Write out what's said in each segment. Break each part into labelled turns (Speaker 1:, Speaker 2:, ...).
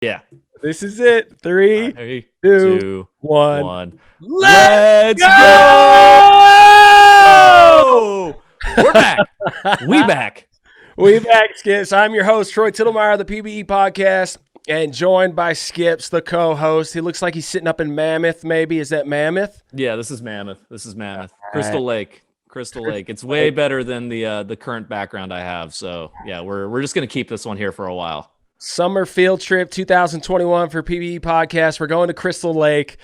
Speaker 1: Yeah.
Speaker 2: This is it. 3,
Speaker 1: 3,
Speaker 2: 2,
Speaker 1: 2,
Speaker 2: 1.
Speaker 1: 1.
Speaker 2: Let's
Speaker 1: go! We're back. We back.
Speaker 2: We back, Skips. I'm your host, Troy Tittlemeyer of the PBE podcast, and joined by Skips, the co-host. He looks like he's sitting up in Mammoth, maybe. Is that Mammoth?
Speaker 1: Yeah, this is Mammoth. Crystal Lake. It's way
Speaker 2: Lake.
Speaker 1: better than the current background I have. So yeah, we're just gonna keep this one here for a while.
Speaker 2: Summer field trip 2021 for PBE podcast. We're going to Crystal Lake.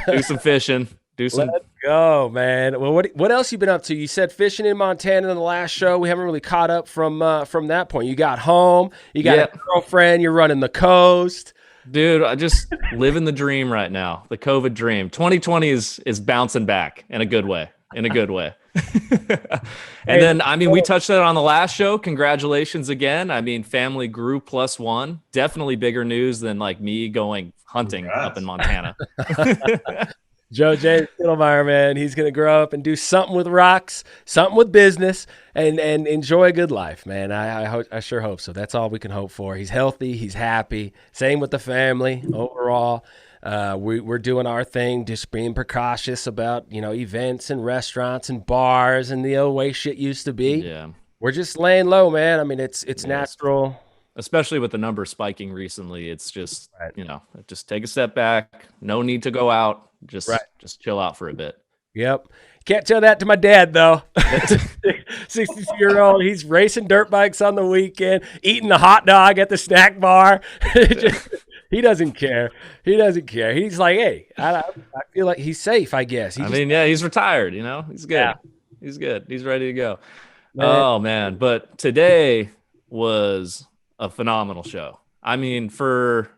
Speaker 1: Do some fishing.
Speaker 2: Let's go, man. Well, what else you been up to? You said fishing in Montana in the last show. We haven't really caught up from that point. You got home. You got a girlfriend. You're running the coast.
Speaker 1: Dude, I just living the dream right now. The COVID dream. 2020 is bouncing back in a good way. And then, I mean, we touched that on the last show. Congratulations again. I mean, family grew +1. Definitely bigger news than like me going hunting up in Montana.
Speaker 2: Joe J. Tittlemeyer, man, he's going to grow up and do something with rocks, something with business, and enjoy a good life, man. I sure hope so. That's all we can hope for. He's healthy. He's happy. Same with the family overall. We're doing our thing, just being precautious about, events and restaurants and bars and the old way shit used to be.
Speaker 1: Yeah.
Speaker 2: We're just laying low, man. I mean, it's natural.
Speaker 1: Especially with the numbers spiking recently. It's just, just take a step back. No need to go out. Just chill out for a bit.
Speaker 2: Yep. Can't tell that to my dad, though. 62-year-old. He's racing dirt bikes on the weekend, eating a hot dog at the snack bar. He doesn't care. He's like, hey, I feel like he's safe, I guess.
Speaker 1: He's retired, He's good. Yeah. He's good. He's ready to go. Man. Oh, man. But today was a phenomenal show. I mean, for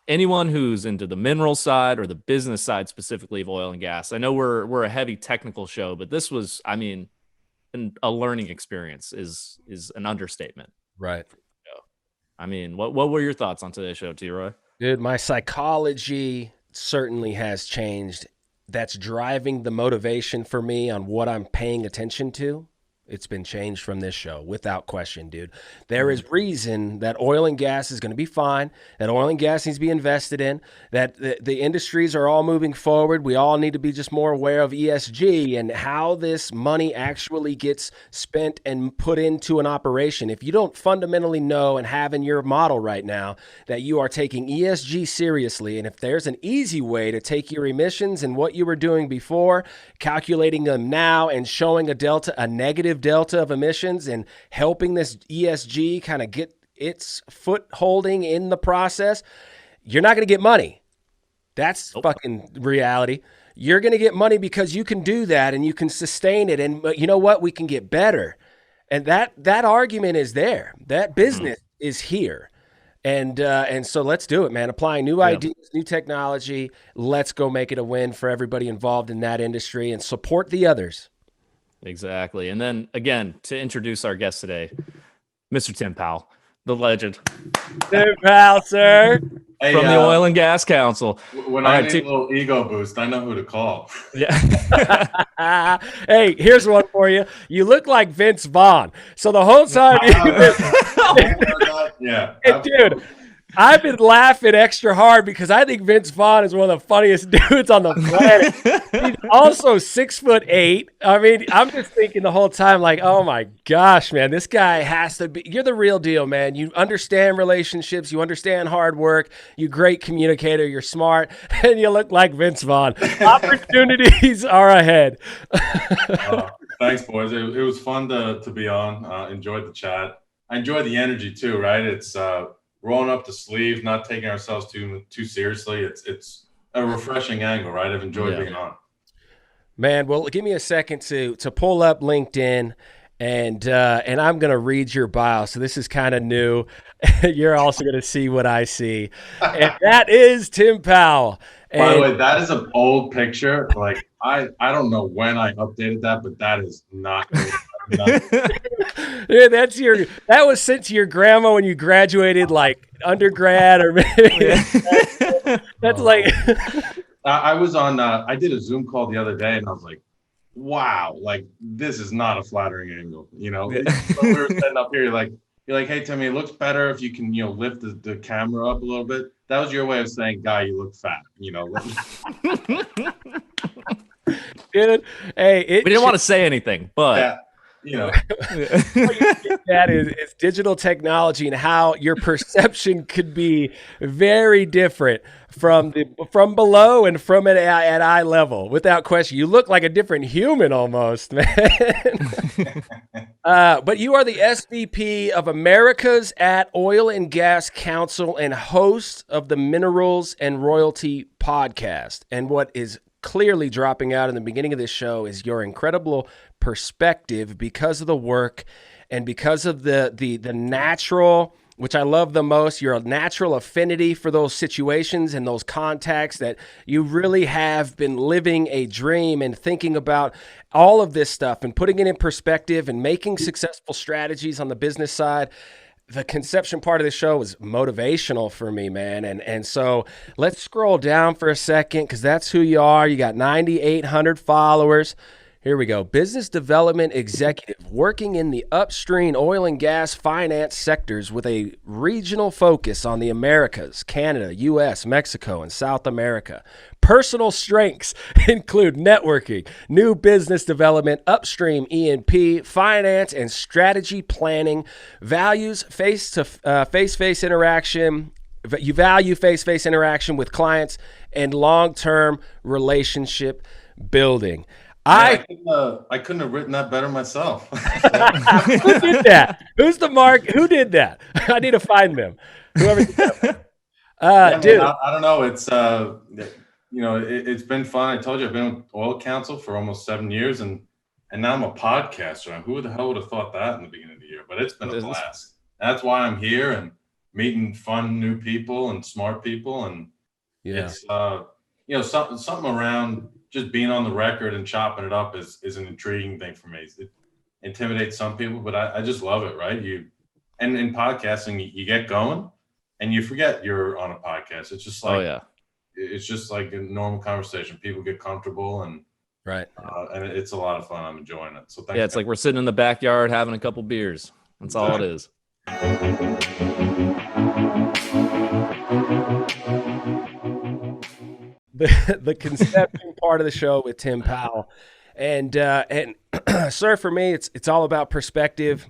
Speaker 1: anyone who's into the mineral side or the business side specifically of oil and gas, I know we're a heavy technical show, but this was, I mean, a learning experience is an understatement.
Speaker 2: Right.
Speaker 1: I mean, what were your thoughts on today's show, T-Roy?
Speaker 2: Dude, my psychology certainly has changed. That's driving the motivation for me on what I'm paying attention to. It's been changed from this show, without question, dude. There is reason that oil and gas is going to be fine, that oil and gas needs to be invested in, that the industries are all moving forward. We all need to be just more aware of ESG and how this money actually gets spent and put into an operation. If you don't fundamentally know and have in your model right now that you are taking ESG seriously, and if there's an easy way to take your emissions and what you were doing before, calculating them now and showing a negative delta of emissions and helping this ESG kind of get its footholding in the process, you're not going to get money. That's fucking reality. You're going to get money because you can do that and you can sustain it. And you know what? We can get better. And that argument is there. That business is here. And so let's do it, man. Applying new ideas, new technology. Let's go make it a win for everybody involved in that industry and support the others.
Speaker 1: Exactly. And then, again, to introduce our guest today, Mr. Tim Pawul, the legend.
Speaker 2: Tim Pawul, sir.
Speaker 1: Hey, from the Oil and Gas Council.
Speaker 3: When I need a little ego boost, I know who to call.
Speaker 1: Yeah.
Speaker 2: Hey, here's one for you. You look like Vince Vaughn. So the whole time
Speaker 3: yeah.
Speaker 2: Hey, dude, I've been laughing extra hard because I think Vince Vaughn is one of the funniest dudes on the planet. He's also 6'8". I mean, I'm just thinking the whole time, like, oh my gosh, man, this guy has to be. You're the real deal, man. You understand relationships. You understand hard work. You're a great communicator. You're smart, and you look like Vince Vaughn. Opportunities are ahead.
Speaker 3: Thanks, boys. It was fun to be on. Enjoyed the chat. I enjoyed the energy too. Right? It's rolling up the sleeves, not taking ourselves too seriously. It's a refreshing angle, right? I've enjoyed being on.
Speaker 2: Man, well, give me a second to pull up LinkedIn, and I'm gonna read your bio. So this is kind of new. You're also gonna see what I see, and that is Tim Pawul.
Speaker 3: By the way, that is an old picture. Like I don't know when I updated that, but that is not.
Speaker 2: Yeah, that was sent to your grandma when you graduated, like undergrad, or maybe that's like.
Speaker 3: I was on. I did a Zoom call the other day, and I was like, "Wow, like this is not a flattering angle." We were setting up here, like you're like, hey Timmy, it looks better if you can, lift the camera up a little bit. That was your way of saying, guy, you look fat.
Speaker 2: Dude, hey,
Speaker 1: we didn't want to say anything, but
Speaker 2: that is digital technology and how your perception could be very different from below and from at eye level. Without question, you look like a different human almost, man. But you are the SVP of Americas at Oil and Gas Council and host of the Minerals and Royalty podcast. And what is clearly dropping out in the beginning of this show is your incredible perspective because of the work and because of the natural, which I love the most, your natural affinity for those situations and those contacts that you really have been living a dream and thinking about all of this stuff and putting it in perspective and making successful strategies on the business side. The conception part of the show was motivational for me, man. And so let's scroll down for a second because that's who you are. You got 9,800 followers. Here we go. Business development executive working in the upstream oil and gas finance sectors with a regional focus on the Americas, Canada, U.S., Mexico, and South America. Personal strengths include networking, new business development, upstream E&P, finance, and strategy planning. Values face-to-face interaction. You value face-to-face interaction with clients and long-term relationship building.
Speaker 3: I couldn't have written that better myself.
Speaker 2: Who did that? Who's the mark? Who did that? I need to find them. Whoever did that. Dude.
Speaker 3: I don't know. It's it's been fun. I told you I've been with Oil Council for almost 7 years, and now I'm a podcaster. Who the hell would have thought that in the beginning of the year? But it's been a blast. That's why I'm here and meeting fun new people and smart people, and it's something around just being on the record and chopping it up is an intriguing thing for me. It intimidates some people, but I just love it, right? And in podcasting, you get going and you forget you're on a podcast. It's just like, it's just like a normal conversation. People get comfortable and it's a lot of fun. I'm enjoying it. So
Speaker 1: it's like we're sitting in the backyard having a couple beers. That's all it is.
Speaker 2: The conception part of the show with Tim Pawul, and sir, for me, it's all about perspective,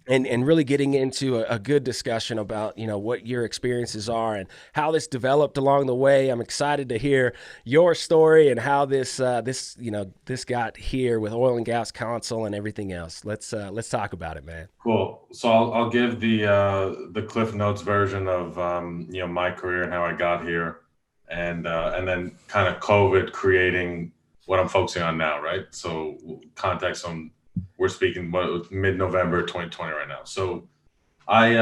Speaker 2: and really getting into a good discussion about what your experiences are and how this developed along the way. I'm excited to hear your story and how this got here with Oil and Gas Council and everything else. Let's talk about it, man.
Speaker 3: Cool. So I'll give the Cliff Notes version of my career and how I got here. And then kind of COVID creating what I'm focusing on now, right? So context on, we're speaking mid-November 2020 right now. So I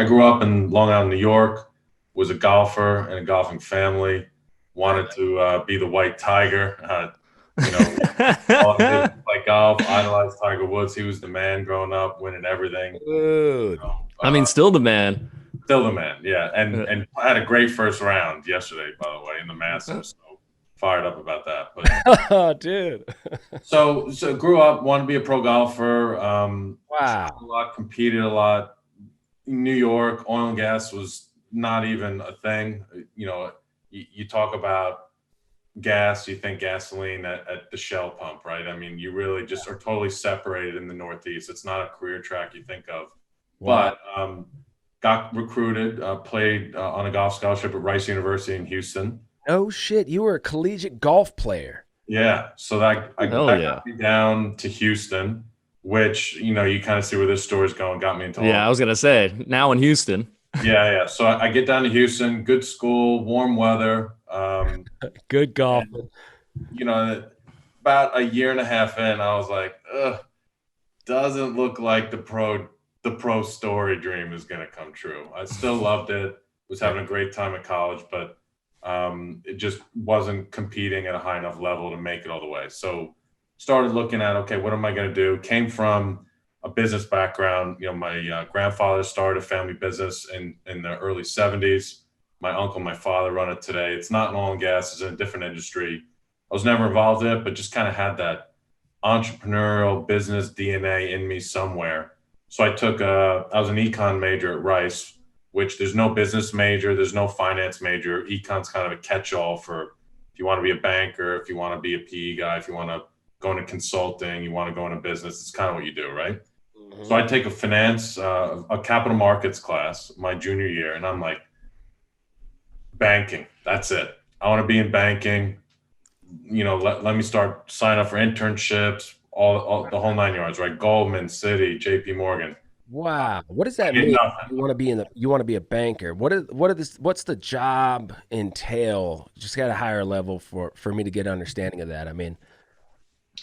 Speaker 3: grew up in Long Island, New York, was a golfer in a golfing family, wanted to be the white tiger, play golf, idolized Tiger Woods. He was the man growing up, winning everything.
Speaker 1: Still the man.
Speaker 3: Still the man, yeah. And I had a great first round yesterday, by the way, in the Masters. So fired up about that. But
Speaker 2: oh, dude.
Speaker 3: so grew up, wanted to be a pro golfer.
Speaker 2: Wow.
Speaker 3: A lot, competed a lot. New York, oil and gas was not even a thing. You talk about gas, you think gasoline at the Shell pump, right? I mean, you really just are totally separated in the Northeast. It's not a career track you think of. Wow. But got recruited, played on a golf scholarship at Rice University in Houston.
Speaker 2: Oh shit, you were a collegiate golf player.
Speaker 3: Yeah, so that got me down to Houston, which you kind of see where this story's going. Got me into
Speaker 1: I was gonna say now in Houston.
Speaker 3: Yeah. So I get down to Houston, good school, warm weather,
Speaker 2: good golf.
Speaker 3: About a year and a half in, I was like, doesn't look like the pro story dream is going to come true. I still loved it. Was having a great time at college, but it just wasn't competing at a high enough level to make it all the way. So started looking at, okay, what am I going to do? Came from a business background. My grandfather started a family business in the early 70s. My uncle, my father run it today. It's not in oil and gas. It's in a different industry. I was never involved in it, but just kind of had that entrepreneurial business DNA in me somewhere. So I was an econ major at Rice, which there's no business major, there's no finance major. Econ's kind of a catch-all for if you want to be a banker, if you want to be a PE guy, if you want to go into consulting, you want to go into business. It's kind of what you do, right? So I take a finance, a capital markets class my junior year, and I'm like, banking. That's it. I want to be in banking. Let me start sign up for internships, all the whole 9 yards, right? Goldman, Citi, JP Morgan.
Speaker 2: Wow. What does that mean? You want to be you want to be a banker. What's the job entail? Just at a higher level for me to get an understanding of that. I mean,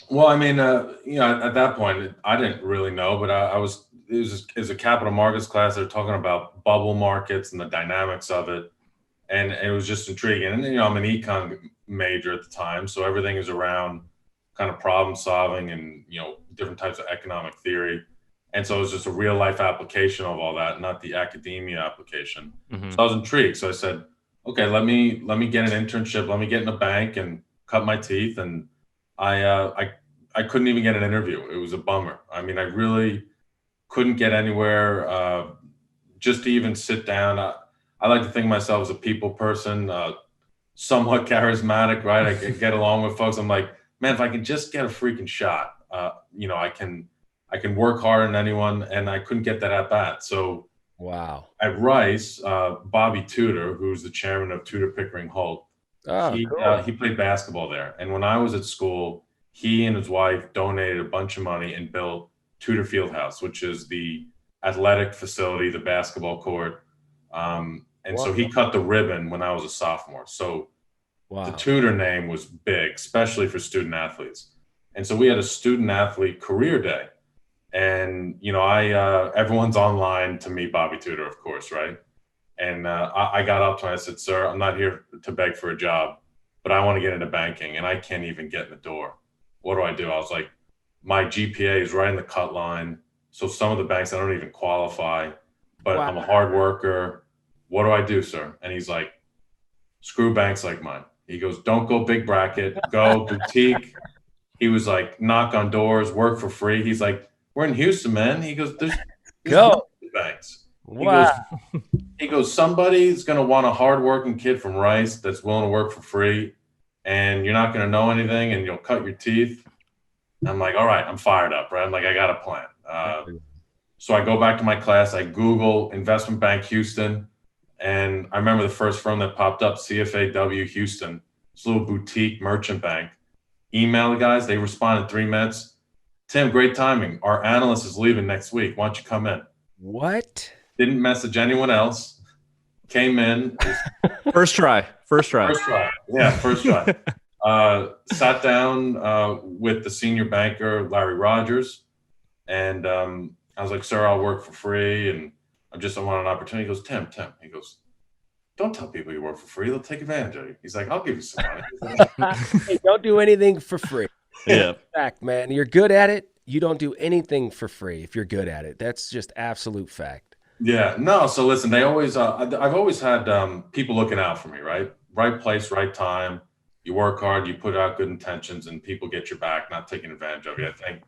Speaker 3: well, at that point, I didn't really know, but it was a capital markets class. They're talking about bubble markets and the dynamics of it. And it was just intriguing. And, I'm an econ major at the time. So everything is around kind of problem solving and, different types of economic theory. And so it was just a real life application of all that, not the academia application.
Speaker 1: Mm-hmm.
Speaker 3: So I was intrigued. So I said, okay, let me get an internship. Let me get in a bank and cut my teeth. And I couldn't even get an interview. It was a bummer. I mean, I really couldn't get anywhere just to even sit down. I like to think of myself as a people person, somewhat charismatic, right? I can get along with folks. I'm like, man, if I can just get a freaking shot, I can work harder than anyone, and I couldn't get that at bat. So,
Speaker 2: wow.
Speaker 3: At Rice, Bobby Tudor, who's the chairman of Tudor Pickering Holt, he played basketball there. And when I was at school, he and his wife donated a bunch of money and built Tudor Fieldhouse, which is the athletic facility, the basketball court. So he cut the ribbon when I was a sophomore. So the Tudor name was big, especially for student athletes. And so we had a student athlete career day. And, everyone's online to meet Bobby Tudor, of course, right? And I got up to him. I said, sir, I'm not here to beg for a job, but I want to get into banking, and I can't even get in the door. What do? I was like, my GPA is right in the cut line. So some of the banks, I don't even qualify, but I'm a hard worker. What do I do, sir? And he's like, screw banks like mine. He goes, don't go big bracket, go boutique. He was like, knock on doors, work for free. He's like, we're in Houston, man. He goes, there's banks. He goes, somebody's going to want a hardworking kid from Rice that's willing to work for free, and you're not going to know anything, and you'll cut your teeth. I'm like, all right, I'm fired up, right? I'm like, I got a plan. So I go back to my class. I Google investment bank Houston, and I remember the first firm that popped up, CFAW Houston. It's a little boutique merchant bank. Email the guys. They responded 3 minutes. Tim, great timing. Our analyst is leaving next week. Why don't you come in?
Speaker 2: What?
Speaker 3: Didn't message anyone else. Came in.
Speaker 1: First try.
Speaker 3: Yeah, first try. Sat down with the senior banker, Larry Rogers. And I was like, sir, I'll work for free. And I want an opportunity. He goes, Tim. He goes, don't tell people you work for free. They'll take advantage of you. He's like, I'll give you some money.
Speaker 2: Hey, don't do anything for free.
Speaker 1: Yeah.
Speaker 2: Fact, man. You're good at it. You don't do anything for free if you're good at it. That's just absolute fact.
Speaker 3: Yeah. No. So listen, they always, I've always had people looking out for me, right? Right place, right time. You work hard, you put out good intentions, and people get your back, not taking advantage of you, I think.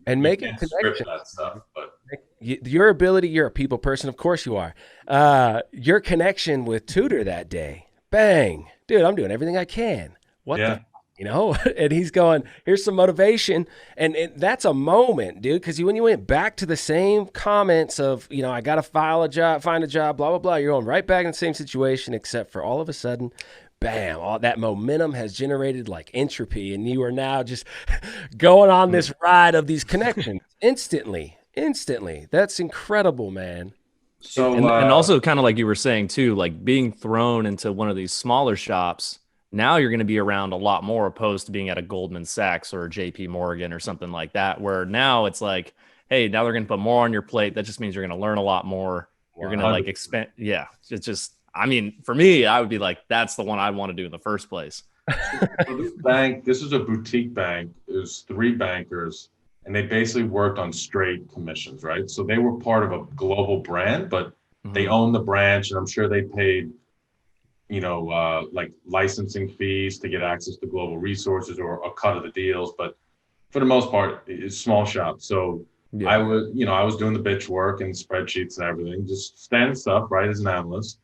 Speaker 2: And making connections.
Speaker 3: That stuff, but
Speaker 2: your ability, you're a people person. Of course you are. Your connection with Tudor that day, bang. Dude, I'm doing everything I can. And he's going, here's some motivation. And that's a moment, dude, because when you went back to the same comments of, I got to find a job, blah, blah, blah, you're going right back in the same situation, except for all of a sudden, bam, all that momentum has generated like entropy, and you are now just going on this ride of these connections instantly. That's incredible, man.
Speaker 1: So, and also kind of like you were saying too, like being thrown into one of these smaller shops, now you're going to be around a lot more opposed to being at a Goldman Sachs or a JP Morgan or something like that, where now it's like, hey, now they're going to put more on your plate. That just means you're going to learn a lot more. You're going to like expand. Yeah. It's just, I mean, for me, I would be like, that's the one I want to do in the first place.
Speaker 3: So this is a boutique bank. There's 3 bankers, and they basically worked on straight commissions, right? So they were part of a global brand, but they own the branch, and I'm sure they paid, like licensing fees to get access to global resources or a cut of the deals. But for the most part, it's small shop. So I was doing the bitch work and spreadsheets and everything, just standard stuff, right, as an analyst.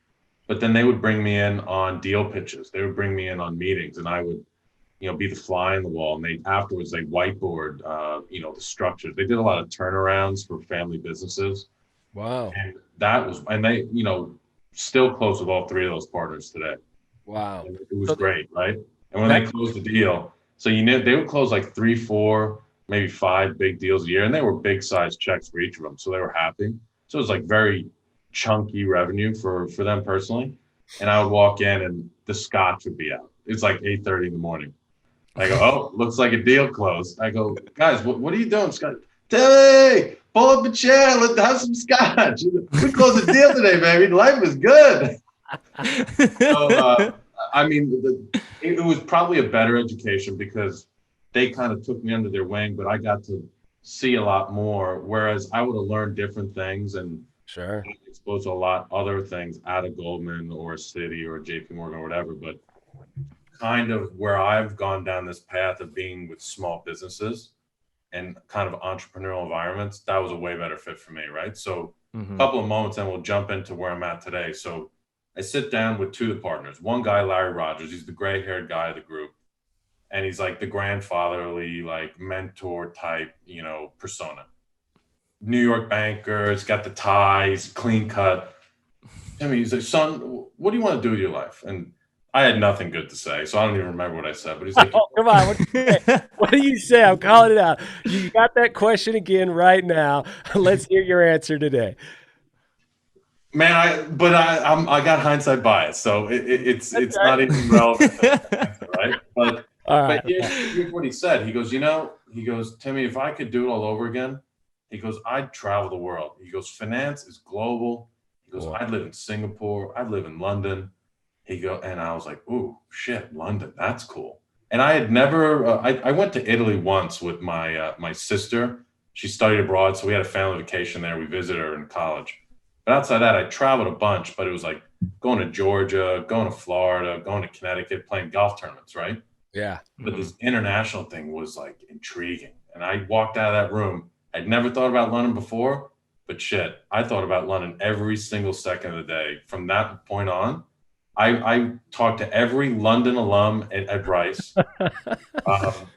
Speaker 3: But then they would bring me in on deal pitches. They would bring me in on meetings, and I would, be the fly on the wall. And they afterwards they whiteboard, the structures. They did a lot of turnarounds for family businesses.
Speaker 2: Wow.
Speaker 3: And and they, still close with all three of those partners today.
Speaker 2: Wow.
Speaker 3: And it was great, right? And when they closed the deal, so they would close like 3, 4, maybe 5 big deals a year, and they were big size checks for each of them. So they were happy. So it was like very chunky revenue for them personally. And I would walk in and the scotch would be out. It's like 8:30 in the morning. I go, oh, looks like a deal closed. I go, guys, what are you doing, Scott? Timmy, pull up a chair. Let's have some scotch. We closed a deal today, baby. Life is good. So, it was probably a better education because they kind of took me under their wing, but I got to see a lot more. Whereas I would have learned different things and exposed to a lot other things out of Goldman or Citi or JP Morgan or whatever. But kind of where I've gone down this path of being with small businesses and kind of entrepreneurial environments, that was a way better fit for me, right? So a couple of moments, and we'll jump into where I'm at today. So I sit down with 2 of the partners. One guy, Larry Rogers, he's the gray-haired guy of the group. And he's like the grandfatherly, like mentor type, persona. New York banker, he's got the ties, clean cut. I mean, he's like, son, what do you want to do with your life? And I had nothing good to say, so I don't even remember what I said. But he's like,
Speaker 2: oh, come on, what do you say? I'm calling it out. You got that question again right now. Let's hear your answer today.
Speaker 3: Man, I got hindsight bias, so it's not even relevant, right? But here's what he said. He goes, Timmy, if I could do it all over again, he goes, I'd travel the world. He goes, finance is global. He goes, I'd live in Singapore. I'd live in London. And I was like, ooh, shit, London, that's cool. And I had never, I went to Italy once with my sister. She studied abroad, so we had a family vacation there. We visited her in college. But outside that, I traveled a bunch, but it was like going to Georgia, going to Florida, going to Connecticut, playing golf tournaments, right?
Speaker 2: Yeah.
Speaker 3: But this international thing was like intriguing. And I walked out of that room. I'd never thought about London before, but shit, I thought about London every single second of the day. From that point on, I talked to every London alum at Rice,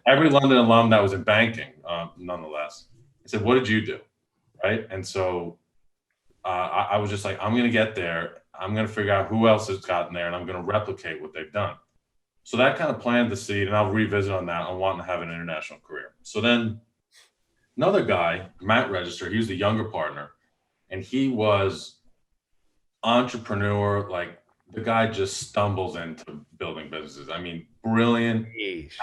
Speaker 3: every London alum that was in banking, nonetheless. I said, what did you do? Right. And so I was just like, I'm going to get there. I'm going to figure out who else has gotten there, and I'm going to replicate what they've done. So that kind of planted the seed, and I'll revisit on that. I want to have an international career. So then another guy, Matt Register, he was the younger partner, and he was entrepreneur. Like, the guy just stumbles into building businesses. I mean, brilliant,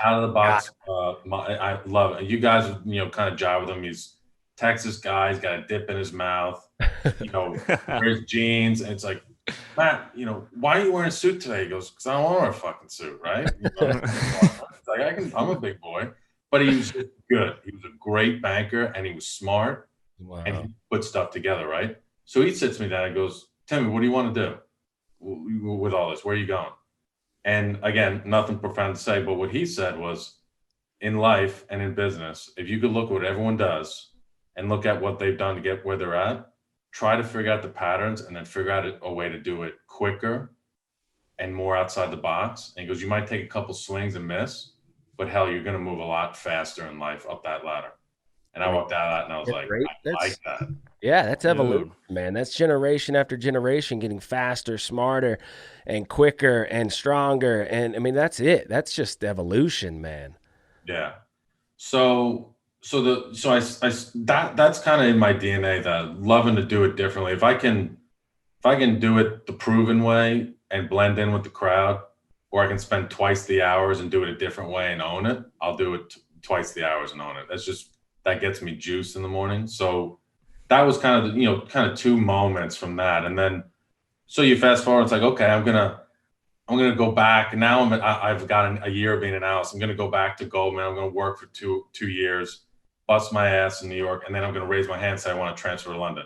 Speaker 3: out of the box. I love it. You guys, kind of jive with him. He's Texas guy. He's got a dip in his mouth. Wears jeans, and it's like, Matt, why are you wearing a suit today? He goes, because I don't want to wear a fucking suit, right? It's like, I'm a big boy, but he was good. He was a great banker, and he was smart, and he put stuff together, right? So he sits me down and goes, Timmy, what do you want to do with all this? Where are you going? And again, nothing profound to say, but what he said was, in life and in business, if you could look at what everyone does and look at what they've done to get where they're at, try to figure out the patterns and then figure out a way to do it quicker and more outside the box. And he goes, you might take a couple swings and miss, but hell, you're going to move a lot faster in life up that ladder. And I walked out of that and I was like, I like that.
Speaker 2: Yeah, that's evolution, man. That's generation after generation getting faster, smarter, and quicker and stronger. And I mean, that's it. That's just evolution, man.
Speaker 3: Yeah. That's kind of in my DNA, that loving to do it differently. If I can do it the proven way and blend in with the crowd, or I can spend twice the hours and do it a different way and own it, I'll do it twice the hours and own it. That gets me juice in the morning. So that was kind of 2 moments from that. And then, so you fast forward, it's like, okay, I'm going to go back. And now I've got a year of being an analyst. I'm going to go back to Goldman. I'm going to work for two years, bust my ass in New York. And then I'm going to raise my hand and say, I want to transfer to London.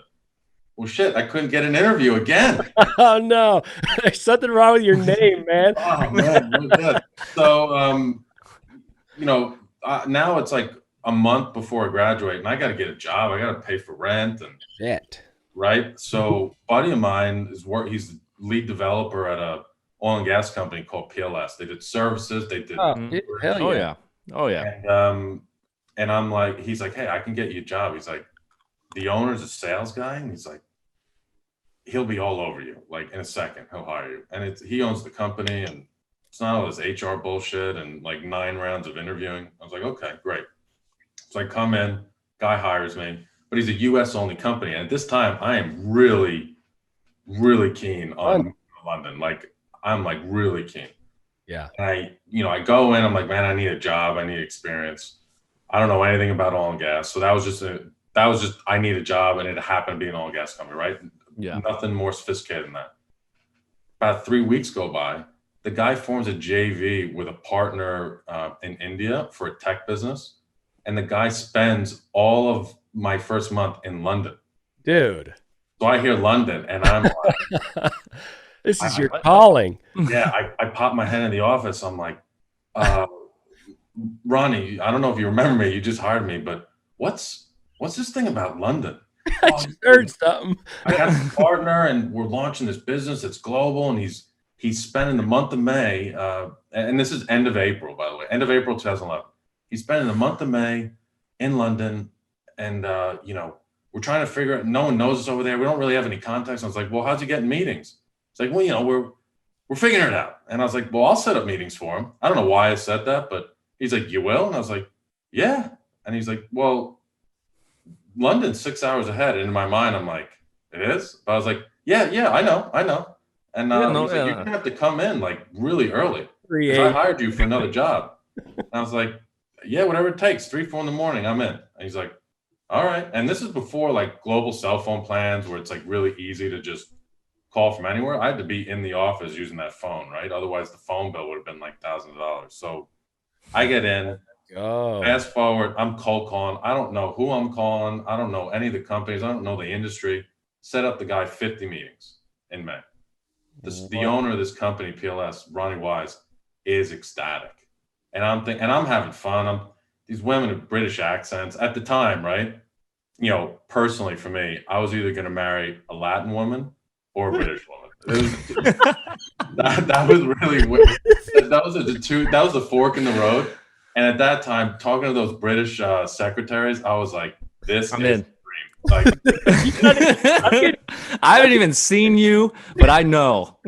Speaker 3: Well, shit, I couldn't get an interview again.
Speaker 2: Oh, no. There's something wrong with your name, man.
Speaker 3: Oh, man. So, now it's like, a month before I graduate, and I got to get a job. I got to pay for rent and
Speaker 2: Shit.
Speaker 3: right. So, buddy of mine he's the lead developer at a oil and gas company called PLS. They did services. They did.
Speaker 2: Oh, dude, hell yeah.
Speaker 1: Oh yeah. Oh yeah.
Speaker 3: And I'm like, he's like, hey, I can get you a job. He's like, the owner's a sales guy, and he's like, he'll be all over you. Like in a second, he'll hire you. And he owns the company, and it's not all this HR bullshit and like 9 rounds of interviewing. I was like, okay, great. So I come in, guy hires me, but he's a US only company. And at this time, I am really, really keen on London. Like I'm like really keen.
Speaker 2: Yeah.
Speaker 3: And I go in, I'm like, man, I need a job. I need experience. I don't know anything about oil and gas. So that was just I need a job, and it happened to be an oil and gas company, right?
Speaker 1: Yeah.
Speaker 3: Nothing more sophisticated than that. About 3 weeks go by. The guy forms a JV with a partner in India for a tech business. And the guy spends all of my first month in London.
Speaker 2: Dude.
Speaker 3: So I hear London, and I'm like,
Speaker 2: this is your calling.
Speaker 3: Yeah, I pop my head in the office. I'm like, Ronnie, I don't know if you remember me. You just hired me, but what's this thing about London?
Speaker 2: I just heard something.
Speaker 3: I got a partner, and we're launching this business that's global, and he's spending the month of May, and this is end of April, by the way, end of April 2011. He's spending the month of May in London, and we're trying to figure out. No one knows us over there. We don't really have any contacts. I was like, well, how'd you get in meetings? It's like, well, we're figuring it out. And I was like, well, I'll set up meetings for him. I don't know why I said that, but he's like, you will? And I was like, yeah. And he's like, well, London's 6 hours ahead. And in my mind, I'm like, it is? But I was like, yeah, I know. And he's like, you're going to have to come in like really early. Because I hired you for another job. And I was like, yeah, whatever it takes. 3, 4 in the morning, I'm in. And he's like, all right. And this is before like global cell phone plans where it's like really easy to just call from anywhere. I had to be in the office using that phone, right? Otherwise the phone bill would have been like $1,000. So I get in, fast forward, I'm cold calling. I don't know who I'm calling. I don't know any of the companies. I don't know the industry. Set up the guy 50 meetings in May. The owner of this company, PLS, Ronnie Wise, is ecstatic. And I'm thinking, and I'm having fun. These women with British accents at the time, right? Personally for me, I was either going to marry a Latin woman or a British woman. That was really weird. That was the fork in the road. And at that time, talking to those British secretaries, I was like, this
Speaker 1: I'm
Speaker 3: is
Speaker 1: in.
Speaker 3: Like,
Speaker 1: I haven't even seen you, but I know.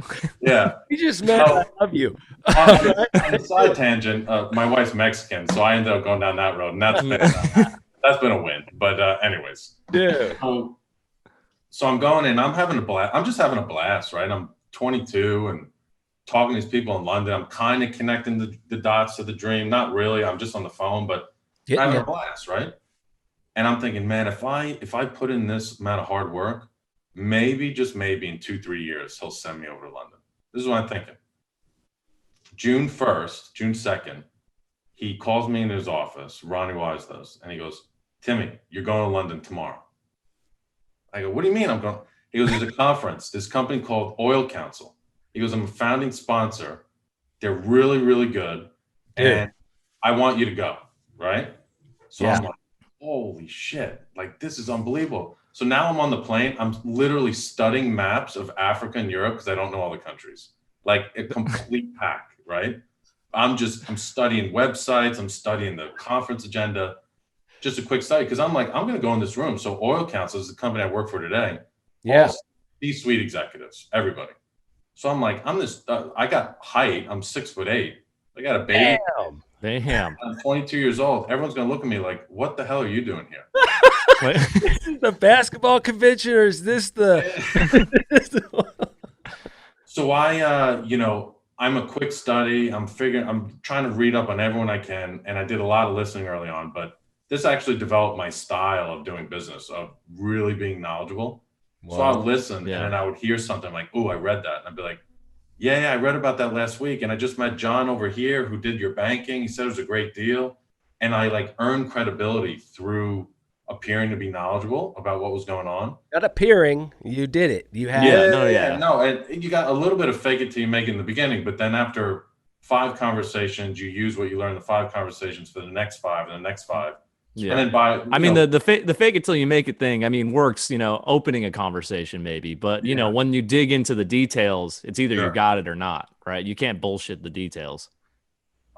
Speaker 3: Yeah.
Speaker 2: You just met. I love you.
Speaker 3: On a side tangent, my wife's Mexican, so I ended up going down that road, and that's been a win. But anyways,
Speaker 2: yeah.
Speaker 3: So I'm going in. I'm having a blast. I'm just having a blast, right? I'm 22 and talking to these people in London. I'm kind of connecting the dots to the dream. Not really. I'm just on the phone, but having a blast, right? And I'm thinking, man, if I put in this amount of hard work, maybe, just maybe in 2-3 years, he'll send me over to London. This is what I'm thinking. June 2nd, he calls me in his office, Ronnie Wise does, and he goes, Timmy, you're going to London tomorrow. I go, what do you mean I'm going? He goes, there's a conference, this company called Oil Council. He goes, I'm a founding sponsor. They're really, really good. And I want you to go, right? So I'm like, holy shit, like this is unbelievable. So now I'm on the plane. I'm literally studying maps of Africa and Europe because I don't know all the countries. Like a complete pack, right? I'm studying websites. I'm studying the conference agenda. Just a quick study because I'm like, I'm going to go in this room. So Oil Council is the company I work for today.
Speaker 2: Yeah.
Speaker 3: C-suite executives, everybody. So I'm like, I got height. I'm 6'8". I got a baby.
Speaker 1: Damn.
Speaker 3: I'm 22 years old. Everyone's going to look at me like, what the hell are you doing here?
Speaker 2: The basketball convention, or is this the...
Speaker 3: So I'm a quick study. I'm trying to read up on everyone I can. And I did a lot of listening early on, but this actually developed my style of doing business, of really being knowledgeable. Wow. So I would listen and then I would hear something like, oh, I read that. And I'd be like, yeah, I read about that last week. And I just met John over here who did your banking. He said it was a great deal. And I like earned credibility through appearing to be knowledgeable about what was going on.
Speaker 2: Not appearing, you did it. You had
Speaker 3: No, and you got a little bit of fake it till you make it in the beginning, but then after 5 conversations, you use what you learned in the 5 conversations for the next 5 and the next 5.
Speaker 1: Yeah.
Speaker 3: And then by,
Speaker 1: I mean, the fake it till you make it thing, I mean, works, opening a conversation maybe, but when you dig into the details, it's either you got it or not, right? You can't bullshit the details.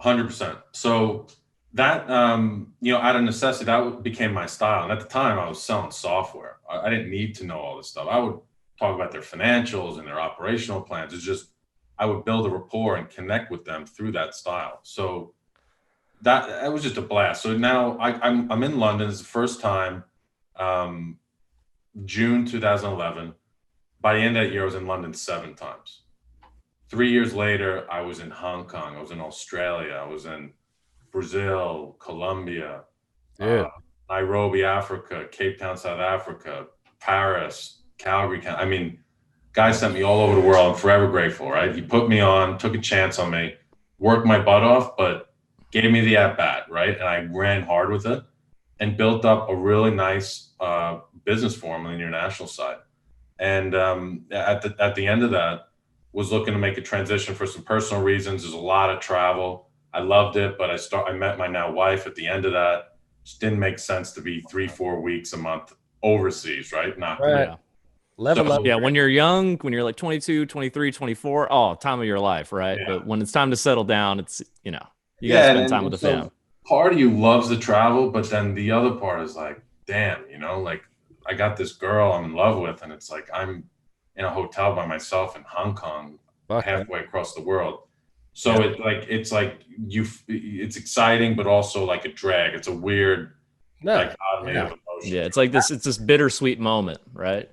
Speaker 3: 100%. So that, out of necessity, that became my style. And at the time I was selling software. I didn't need to know all this stuff. I would talk about their financials and their operational plans. It's just, I would build a rapport and connect with them through that style. So that was just a blast. So now I'm in London. It's the first time, June 2011. By the end of that year, I was in London 7 times. 3 years later, I was in Hong Kong. I was in Australia. I was in Brazil, Colombia, Nairobi, Africa, Cape Town, South Africa, Paris, Calgary. I mean, guy sent me all over the world. I'm forever grateful, right? He put me on, took a chance on me, worked my butt off, but gave me the at-bat, right? And I ran hard with it and built up a really nice business for him on the international side. And at the end of that, was looking to make a transition for some personal reasons. There's a lot of travel. I loved it, but I met my now wife at the end of that. Just didn't make sense to be 3-4 weeks a month overseas, right? Not
Speaker 2: right.
Speaker 1: Yeah.
Speaker 2: Level up.
Speaker 1: Yeah, when you're young, when you're like 22, 23, 24, time of your life, right?
Speaker 3: Yeah.
Speaker 1: But when it's time to settle down, it's, you gotta spend time with the fam.
Speaker 3: Part of you loves the travel, but then the other part is like, damn, like I got this girl I'm in love with, and it's like I'm in a hotel by myself in Hong Kong, halfway across the world. So it's it's exciting, but also like a drag. It's a weird dichotomy of emotion.
Speaker 1: Yeah, it's like it's this bittersweet moment, right?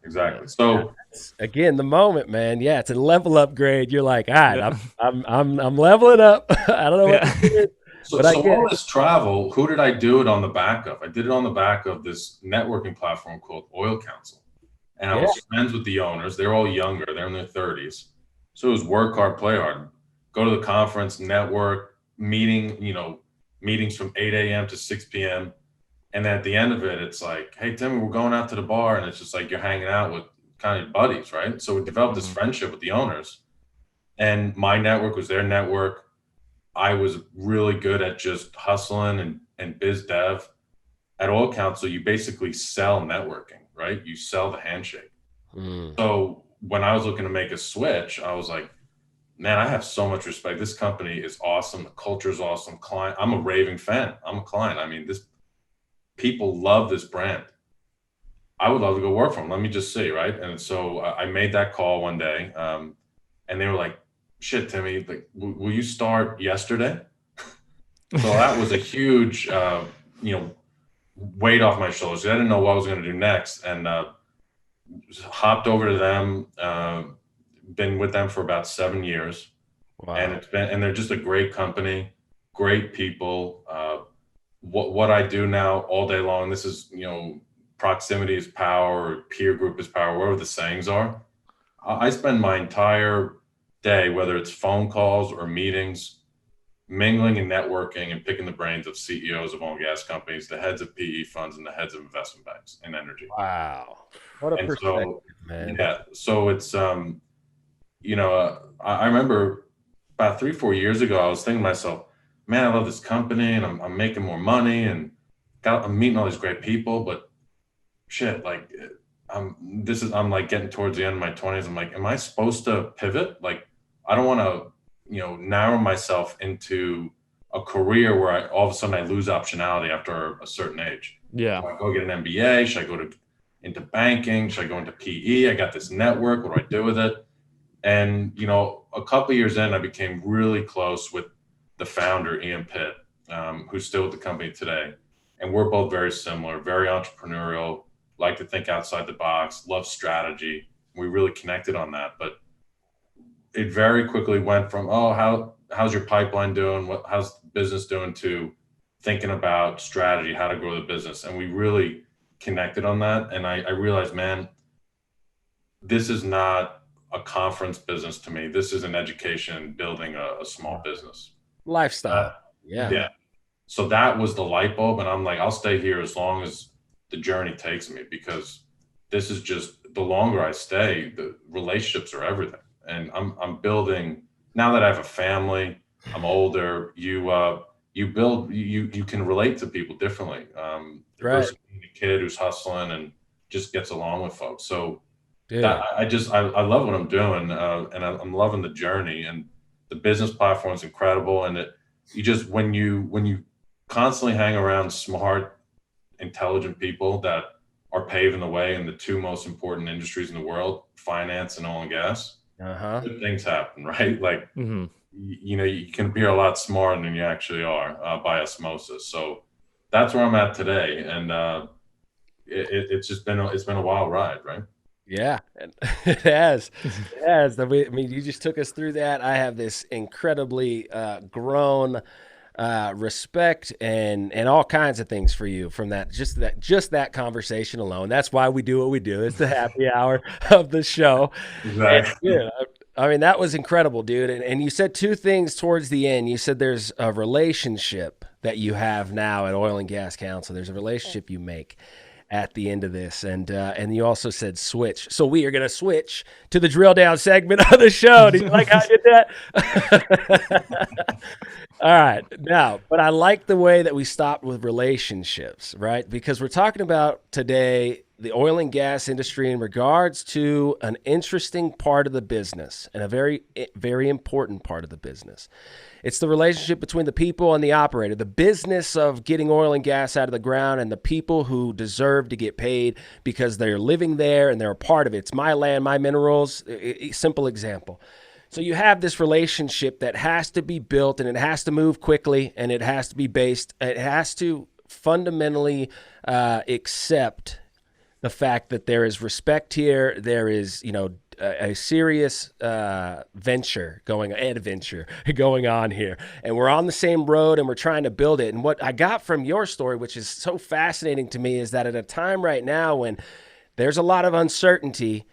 Speaker 3: Exactly.
Speaker 1: Yeah.
Speaker 3: So
Speaker 2: again, the moment, man. Yeah, it's a level upgrade. You're like, all right, I'm leveling up. I don't know what to do.
Speaker 3: So all this travel, who did I do it on the back of? I did it on the back of this networking platform called Oil Council. And I was friends with the owners. They're all younger. They're in their 30s. So it was work hard, play hard. Go to the conference, network, meetings from 8 a.m. to 6 p.m. And then at the end of it, it's like, hey, Timmy, we're going out to the bar. And it's just like you're hanging out with kind of buddies, right? So we developed this friendship with the owners. And my network was their network. I was really good at just hustling and biz dev. At Oil Council, you basically sell networking, right? You sell the handshake. So when I was looking to make a switch, I was like, man, I have so much respect. This company is awesome. The culture is awesome. Client, I'm a raving fan. I'm a client. I mean, people love this brand. I would love to go work for them. Let me just see, right? And so I made that call one day, and they were like, shit, Timmy, like, will you start yesterday? So that was a huge, weight off my shoulders. I didn't know what I was going to do next, and hopped over to them. Been with them for about 7 years. Wow. And they're just a great company, great people. What I do now all day long, this is, proximity is power, or peer group is power, whatever the sayings are. I spend my entire day, whether it's phone calls or meetings, mingling and networking and picking the brains of CEOs of oil and gas companies, the heads of PE funds, and the heads of investment banks in energy.
Speaker 2: Wow. What a perspective, man.
Speaker 3: Yeah. So it's, I remember about 3-4 years ago, I was thinking to myself, man, I love this company and I'm making more money and I'm meeting all these great people, but shit, like I'm like getting towards the end of my 20s. I'm like, am I supposed to pivot? Like, I don't want to, narrow myself into a career where all of a sudden I lose optionality after a certain age.
Speaker 1: Yeah.
Speaker 3: Do I go get an MBA? Should I go into banking? Should I go into PE? I got this network. What do I do with it? And, a couple of years in, I became really close with the founder, Ian Pitt, who's still with the company today. And we're both very similar, very entrepreneurial, like to think outside the box, love strategy. We really connected on that. But it very quickly went from, how's your pipeline doing? How's the business doing, to thinking about strategy, how to grow the business. And we really connected on that. And I realized, man, this is not a conference business to me. This is an education, building a small business.
Speaker 2: Lifestyle. Yeah.
Speaker 3: So that was the light bulb. And I'm like, I'll stay here as long as the journey takes me, because this is just, the longer I stay, the relationships are everything. And I'm building, now that I have a family, I'm older, you you can relate to people differently. Versus being a kid who's hustling and just gets along with folks. So that I love what I'm doing, and I'm loving the journey, and the business platform is incredible. And you just when you constantly hang around smart, intelligent people that are paving the way in the two most important industries in the world, finance and oil and gas, good things happen, right? Like, you can be a lot smarter than you actually are by osmosis. So that's where I'm at today. And it's been a wild ride, right?
Speaker 2: Yeah, it has. It has. I mean, you just took us through that. I have this incredibly grown respect and all kinds of things for you from that. Just that conversation alone. That's why we do what we do. It's the happy hour of the show.
Speaker 3: Exactly.
Speaker 2: Yeah. I mean, that was incredible, dude. And you said two things towards the end. You said there's a relationship that you have now at Oil and Gas Council. There's a relationship you make at the end of this, and you also said switch. So we are going to switch to the drill down segment of the show. Do you like how I did that? All right, now, but I like the way that we stopped with relationships, right? Because we're talking about today the oil and gas industry in regards to an interesting part of the business and a very, very important part of the business. It's the relationship between the people and the operator, the business of getting oil and gas out of the ground, and the people who deserve to get paid because they're living there and they're a part of it. It's my land, my minerals. Simple example. So you have this relationship that has to be built, and it has to move quickly, and it has to be based. It has to fundamentally accept the fact that there is respect here. There is, a serious adventure going on here, and we're on the same road, and we're trying to build it. And what I got from your story, which is so fascinating to me, is that at a time right now when there's a lot of uncertainty,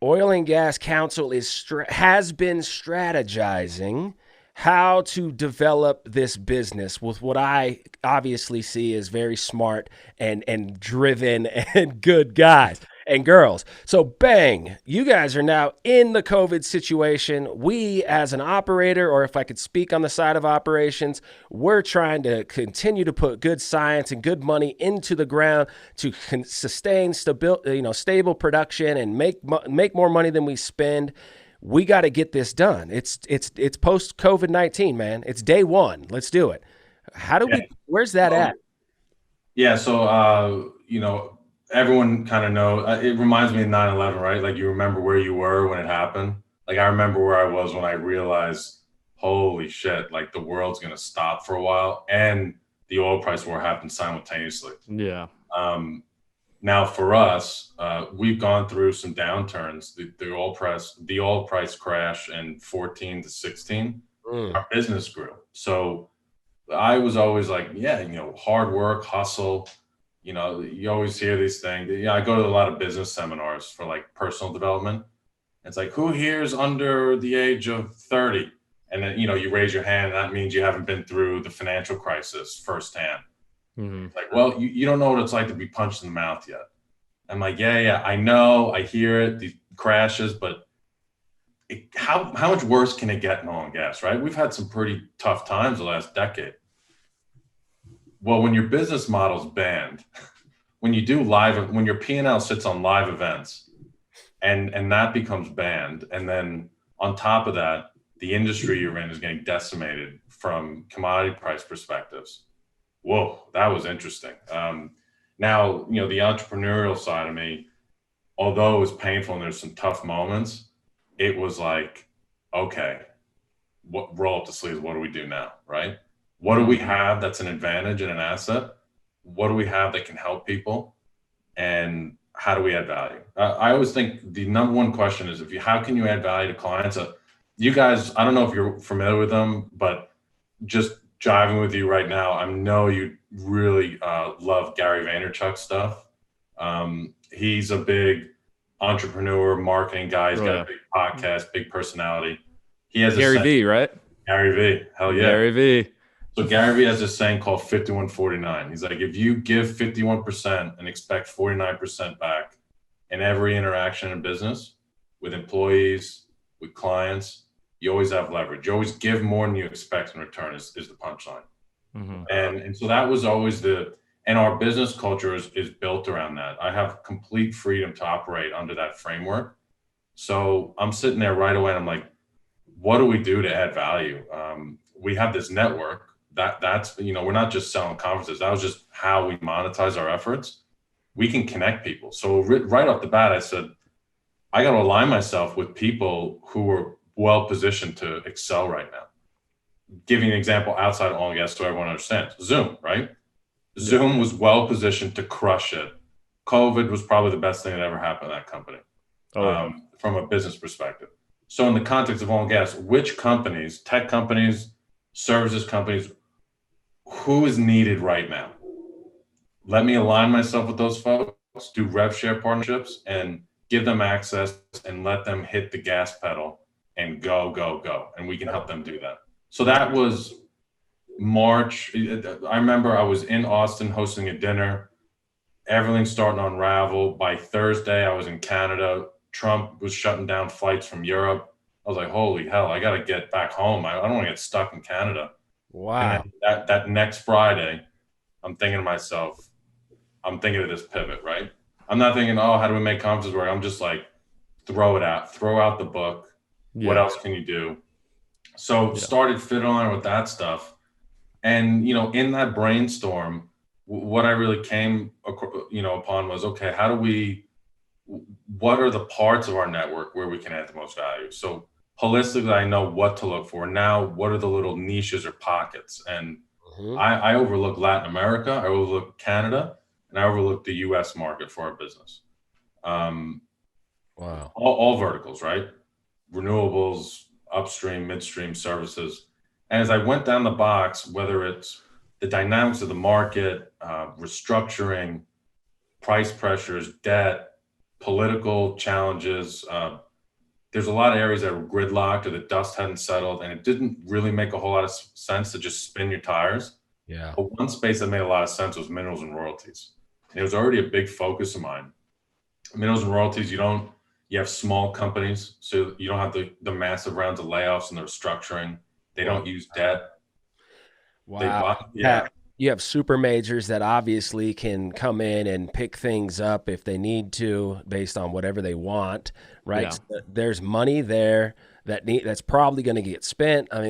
Speaker 2: Oil and Gas Council has been strategizing how to develop this business with what I obviously see as very smart and driven and good guys and girls. So bang, you guys are now in the COVID situation. We, as an operator, or if I could speak on the side of operations, we're trying to continue to put good science and good money into the ground to sustain stable production and make more money than we spend. We got to get this done. It's post COVID-19, man. It's day one. Let's do it. Where's that at?
Speaker 3: Yeah. So, everyone kind of know, it reminds me of 9/11, right? Like, you remember where you were when it happened. Like, I remember where I was when I realized, holy shit, like the world's going to stop for a while. And the oil price war happened simultaneously.
Speaker 1: Yeah.
Speaker 3: Now for us, we've gone through some downturns. The oil price crash in 14 to 16, our business grew. So I was always like, hard work, hustle. You always hear these things. Yeah, I go to a lot of business seminars for like personal development. It's like, who here is under the age of 30? And then, you raise your hand, and that means you haven't been through the financial crisis firsthand. Like, well, you don't know what it's like to be punched in the mouth yet. I'm like, yeah, I know, I hear it, these crashes, but how much worse can it get in oil and gas, right? We've had some pretty tough times the last decade. Well, when your business model's banned, when your P&L sits on live events, and that becomes banned, and then on top of that, the industry you're in is getting decimated from commodity price perspectives. Whoa, that was interesting. Now, the entrepreneurial side of me, although it was painful and there's some tough moments, it was like, okay, roll up the sleeves. What do we do now, right? What do we have that's an advantage and an asset? What do we have that can help people? And how do we add value? I always think the number one question is, how can you add value to clients? You guys, I don't know if you're familiar with them, but just jiving with you right now, I know you really love Gary Vaynerchuk's stuff. He's a big entrepreneur, marketing guy. He's got a big podcast, big personality. He has
Speaker 1: Gary V, right?
Speaker 3: Gary V, hell yeah.
Speaker 1: Gary V.
Speaker 3: So Gary V has this saying called 51-49. He's like, if you give 51% and expect 49% back in every interaction in business with employees, with clients, you always have leverage. You always give more than you expect in return is the punchline.
Speaker 1: Mm-hmm.
Speaker 3: And so that was always and our business culture is built around that. I have complete freedom to operate under that framework. So I'm sitting there right away and I'm like, what do we do to add value? We have this network that's, we're not just selling conferences. That was just how we monetize our efforts. We can connect people. So right off the bat, I said, I got to align myself with people who are well positioned to excel right now. Giving an example outside of oil and gas so everyone understands. Zoom, right?
Speaker 1: Yeah.
Speaker 3: Zoom was well positioned to crush it. COVID was probably the best thing that ever happened to that company from a business perspective. So in the context of oil and gas, which companies, tech companies, services companies, who is needed right now? Let me align myself with those folks, do rev share partnerships, and give them access and let them hit the gas pedal and go. And we can help them do that. So that was March. I remember I was in Austin hosting a dinner. Everything's starting to unravel. By Thursday, I was in Canada. Trump was shutting down flights from Europe. I was like, holy hell, I got to get back home. I don't want to get stuck in Canada.
Speaker 2: Wow.
Speaker 3: And then that next Friday, I'm thinking to myself, I'm thinking of this pivot, right? I'm not thinking, oh, how do we make conferences work? I'm just like, throw out the book.
Speaker 1: Yeah.
Speaker 3: What else can you do? So started fiddling with that stuff. And, in that brainstorm, what I really came, upon was, okay, what are the parts of our network where we can add the most value? So holistically, I know what to look for. Now, what are the little niches or pockets? And I overlook Latin America, I overlook Canada, and I overlook the US market for our business.
Speaker 2: Wow.
Speaker 3: All verticals, right? Renewables, upstream, midstream services. And as I went down the box, whether it's the dynamics of the market, restructuring, price pressures, debt, political challenges, there's a lot of areas that were gridlocked or the dust hadn't settled, and it didn't really make a whole lot of sense to just spin your tires.
Speaker 2: Yeah.
Speaker 3: But one space that made a lot of sense was minerals and royalties. And it was already a big focus of mine. Minerals and royalties, you have small companies, so you don't have the massive rounds of layoffs and the restructuring. They don't use debt.
Speaker 2: Wow. You have super majors that obviously can come in and pick things up if they need to based on whatever they want, right?
Speaker 1: Yeah.
Speaker 2: So there's money there that's probably going to get spent. I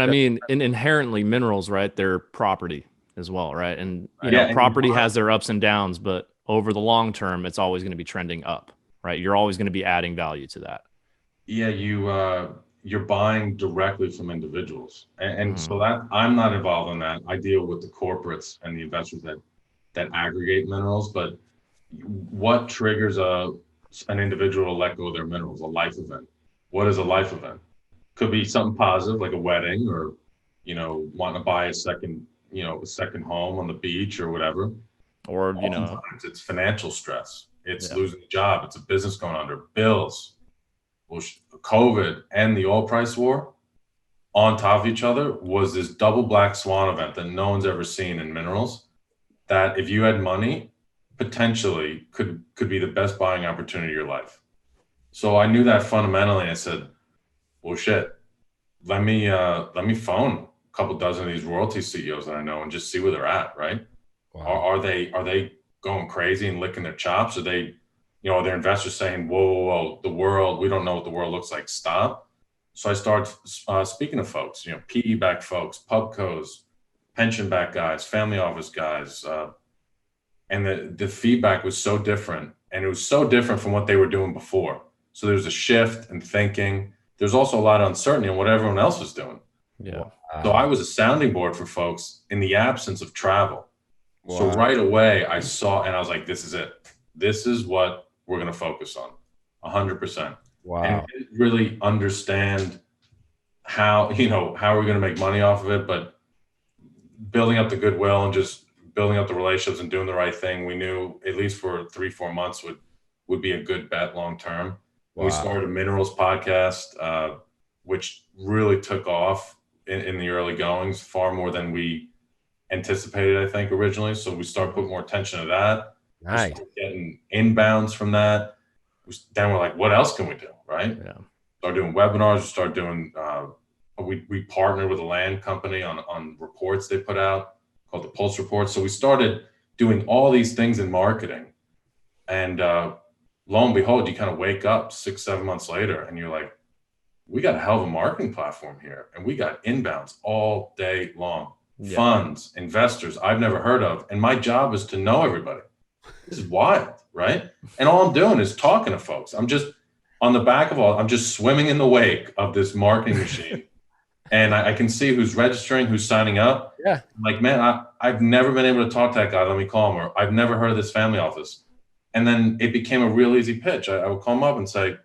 Speaker 2: mean,
Speaker 1: and inherently minerals, right? They're property as well, right? And property has their ups and downs, but over the long term, it's always going to be trending up, right? You're always going to be adding value to that.
Speaker 3: Yeah, you're buying directly from individuals, and so that I'm not involved in that. I deal with the corporates and the investors that aggregate minerals. But what triggers an individual to let go of their minerals? A life event. What is a life event? Could be something positive like a wedding, or wanting to buy a second home on the beach or whatever.
Speaker 1: Or
Speaker 3: oftentimes it's financial stress. It's losing a job. It's a business going under. Bills. Well, COVID and the oil price war on top of each other was this double black swan event that no one's ever seen in minerals, that if you had money, potentially could be the best buying opportunity of your life. So I knew that fundamentally, and I said, well, shit, let me phone a couple dozen of these royalty CEOs that I know and just see where they're at, right? Wow. Are they going crazy and licking their chops? Are they, are their investors saying, whoa, the world, we don't know what the world looks like, stop? So I started speaking to folks, PE-backed folks, pubcos, pension-backed guys, family office guys, and the feedback was so different, and it was so different from what they were doing before. So there was a shift in thinking. There's also a lot of uncertainty in what everyone else was doing.
Speaker 1: Yeah.
Speaker 3: Wow. So I was a sounding board for folks in the absence of travel.
Speaker 2: Wow.
Speaker 3: So right away I saw, and I was like, this is it. This is what we're going to focus on 100%.
Speaker 2: Wow.
Speaker 3: And didn't really understand how are we going to make money off of it, but building up the goodwill and just building up the relationships and doing the right thing, we knew at least for 3-4 months would be a good bet long term. Wow. We started a minerals podcast, which really took off in the early goings, far more than we anticipated, I think, originally. So we started putting more attention to that.
Speaker 2: Nice.
Speaker 3: We started getting inbounds from that. Then we're like, what else can we do, right?
Speaker 1: Yeah.
Speaker 3: Start doing webinars. We start doing we partnered with a land company on reports they put out called the Pulse Report. So we started doing all these things in marketing, and lo and behold, you kind of wake up 6-7 months later and you're like, we got a hell of a marketing platform here, and we got inbounds all day long. Yeah. Funds, investors I've never heard of, and my job is to know everybody. This is wild, right? And all I'm doing is talking to folks. I'm just on the back of all, I'm just swimming in the wake of this marketing machine. And I can see who's registering, who's signing up.
Speaker 2: Yeah.
Speaker 3: I'm like, man, I've never been able to talk to that guy. Let me call him. Or I've never heard of this family office. And then it became a real easy pitch. I would call him up and say,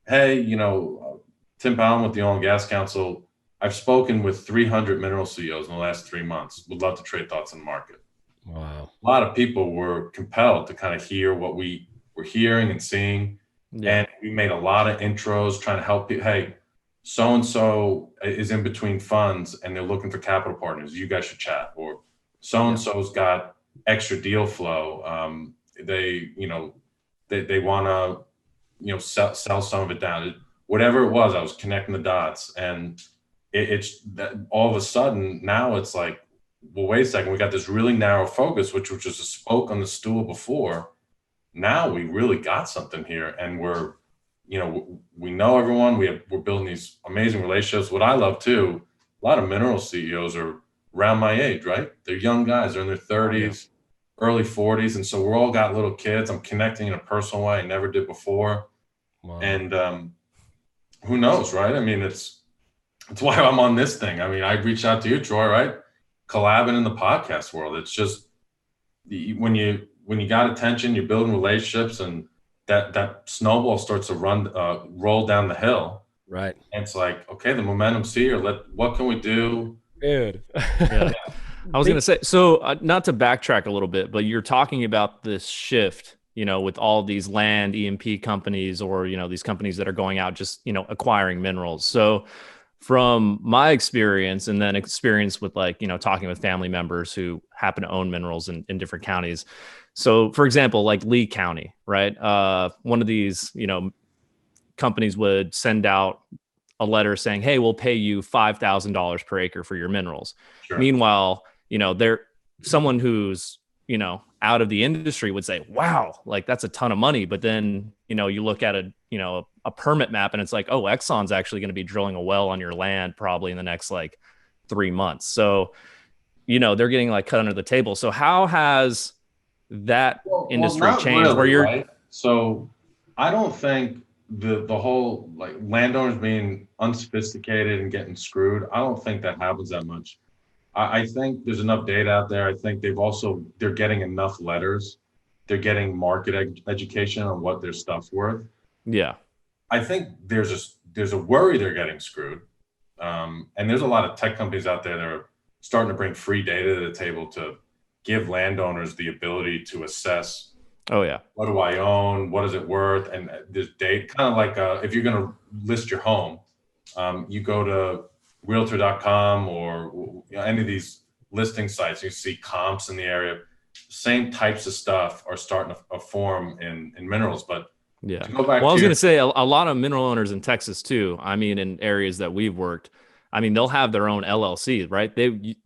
Speaker 3: hey, Tim Pawul with the Oil and Gas Council. I've spoken with 300 mineral CEOs in the last 3 months. Would love to trade thoughts on the market.
Speaker 2: Wow.
Speaker 3: A lot of people were compelled to kind of hear what we were hearing and seeing. Yeah. And we made a lot of intros trying to help people. Hey, so-and-so is in between funds and they're looking for capital partners. You guys should chat. Or so-and-so's got extra deal flow. They want to, sell some of it down. Whatever it was, I was connecting the dots. And it's that all of a sudden now it's like, well, wait a second, we got this really narrow focus, which was just a spoke on the stool before. Now we really got something here, and we're, we know everyone. We're building these amazing relationships. What I love too, a lot of mineral CEOs are around my age, right? They're young guys. They're in their 30s, early 40s, and so we're all got little kids. I'm connecting in a personal way I never did before. Wow. And who knows, right? I mean, it's why I'm on this thing. I mean, I reached out to you, Troy, right? Collabing in the podcast world. It's just when you got attention, you're building relationships, and that snowball starts to roll down the hill.
Speaker 2: Right.
Speaker 3: And it's like, okay, the momentum's here. What can we do?
Speaker 2: Dude.
Speaker 1: Yeah. I was going to say, so not to backtrack a little bit, but you're talking about this shift, with all these land E&P companies, or, these companies that are going out just, acquiring minerals. So from my experience, and then experience with talking with family members who happen to own minerals in different counties. So for example, like Lee County, right? One of these, companies would send out a letter saying, hey, we'll pay you $5,000 per acre for your minerals. Sure. Meanwhile, someone who's, out of the industry would say, wow, like that's a ton of money. But then, you look at a permit map and it's like, oh, Exxon's actually going to be drilling a well on your land probably in the next 3 months. So, they're getting cut under the table. So how has that industry changed really, where you're
Speaker 3: right? So I don't think the whole landowners being unsophisticated and getting screwed, I don't think that happens that much. I think there's enough data out there. I think they're getting enough letters. They're getting market education on what their stuff's worth.
Speaker 1: Yeah.
Speaker 3: I think there's a worry they're getting screwed. And there's a lot of tech companies out there that are starting to bring free data to the table to give landowners the ability to assess.
Speaker 1: Oh yeah.
Speaker 3: What do I own? What is it worth? And there's data, kind of like if you're going to list your home, you go to realtor.com or any of these listing sites, you see comps in the area. Same types of stuff are starting to form in minerals. But
Speaker 1: yeah, well, I was going to say a lot of mineral owners in Texas too. I mean, in areas that we've worked, I mean, they'll have their own LLC, right?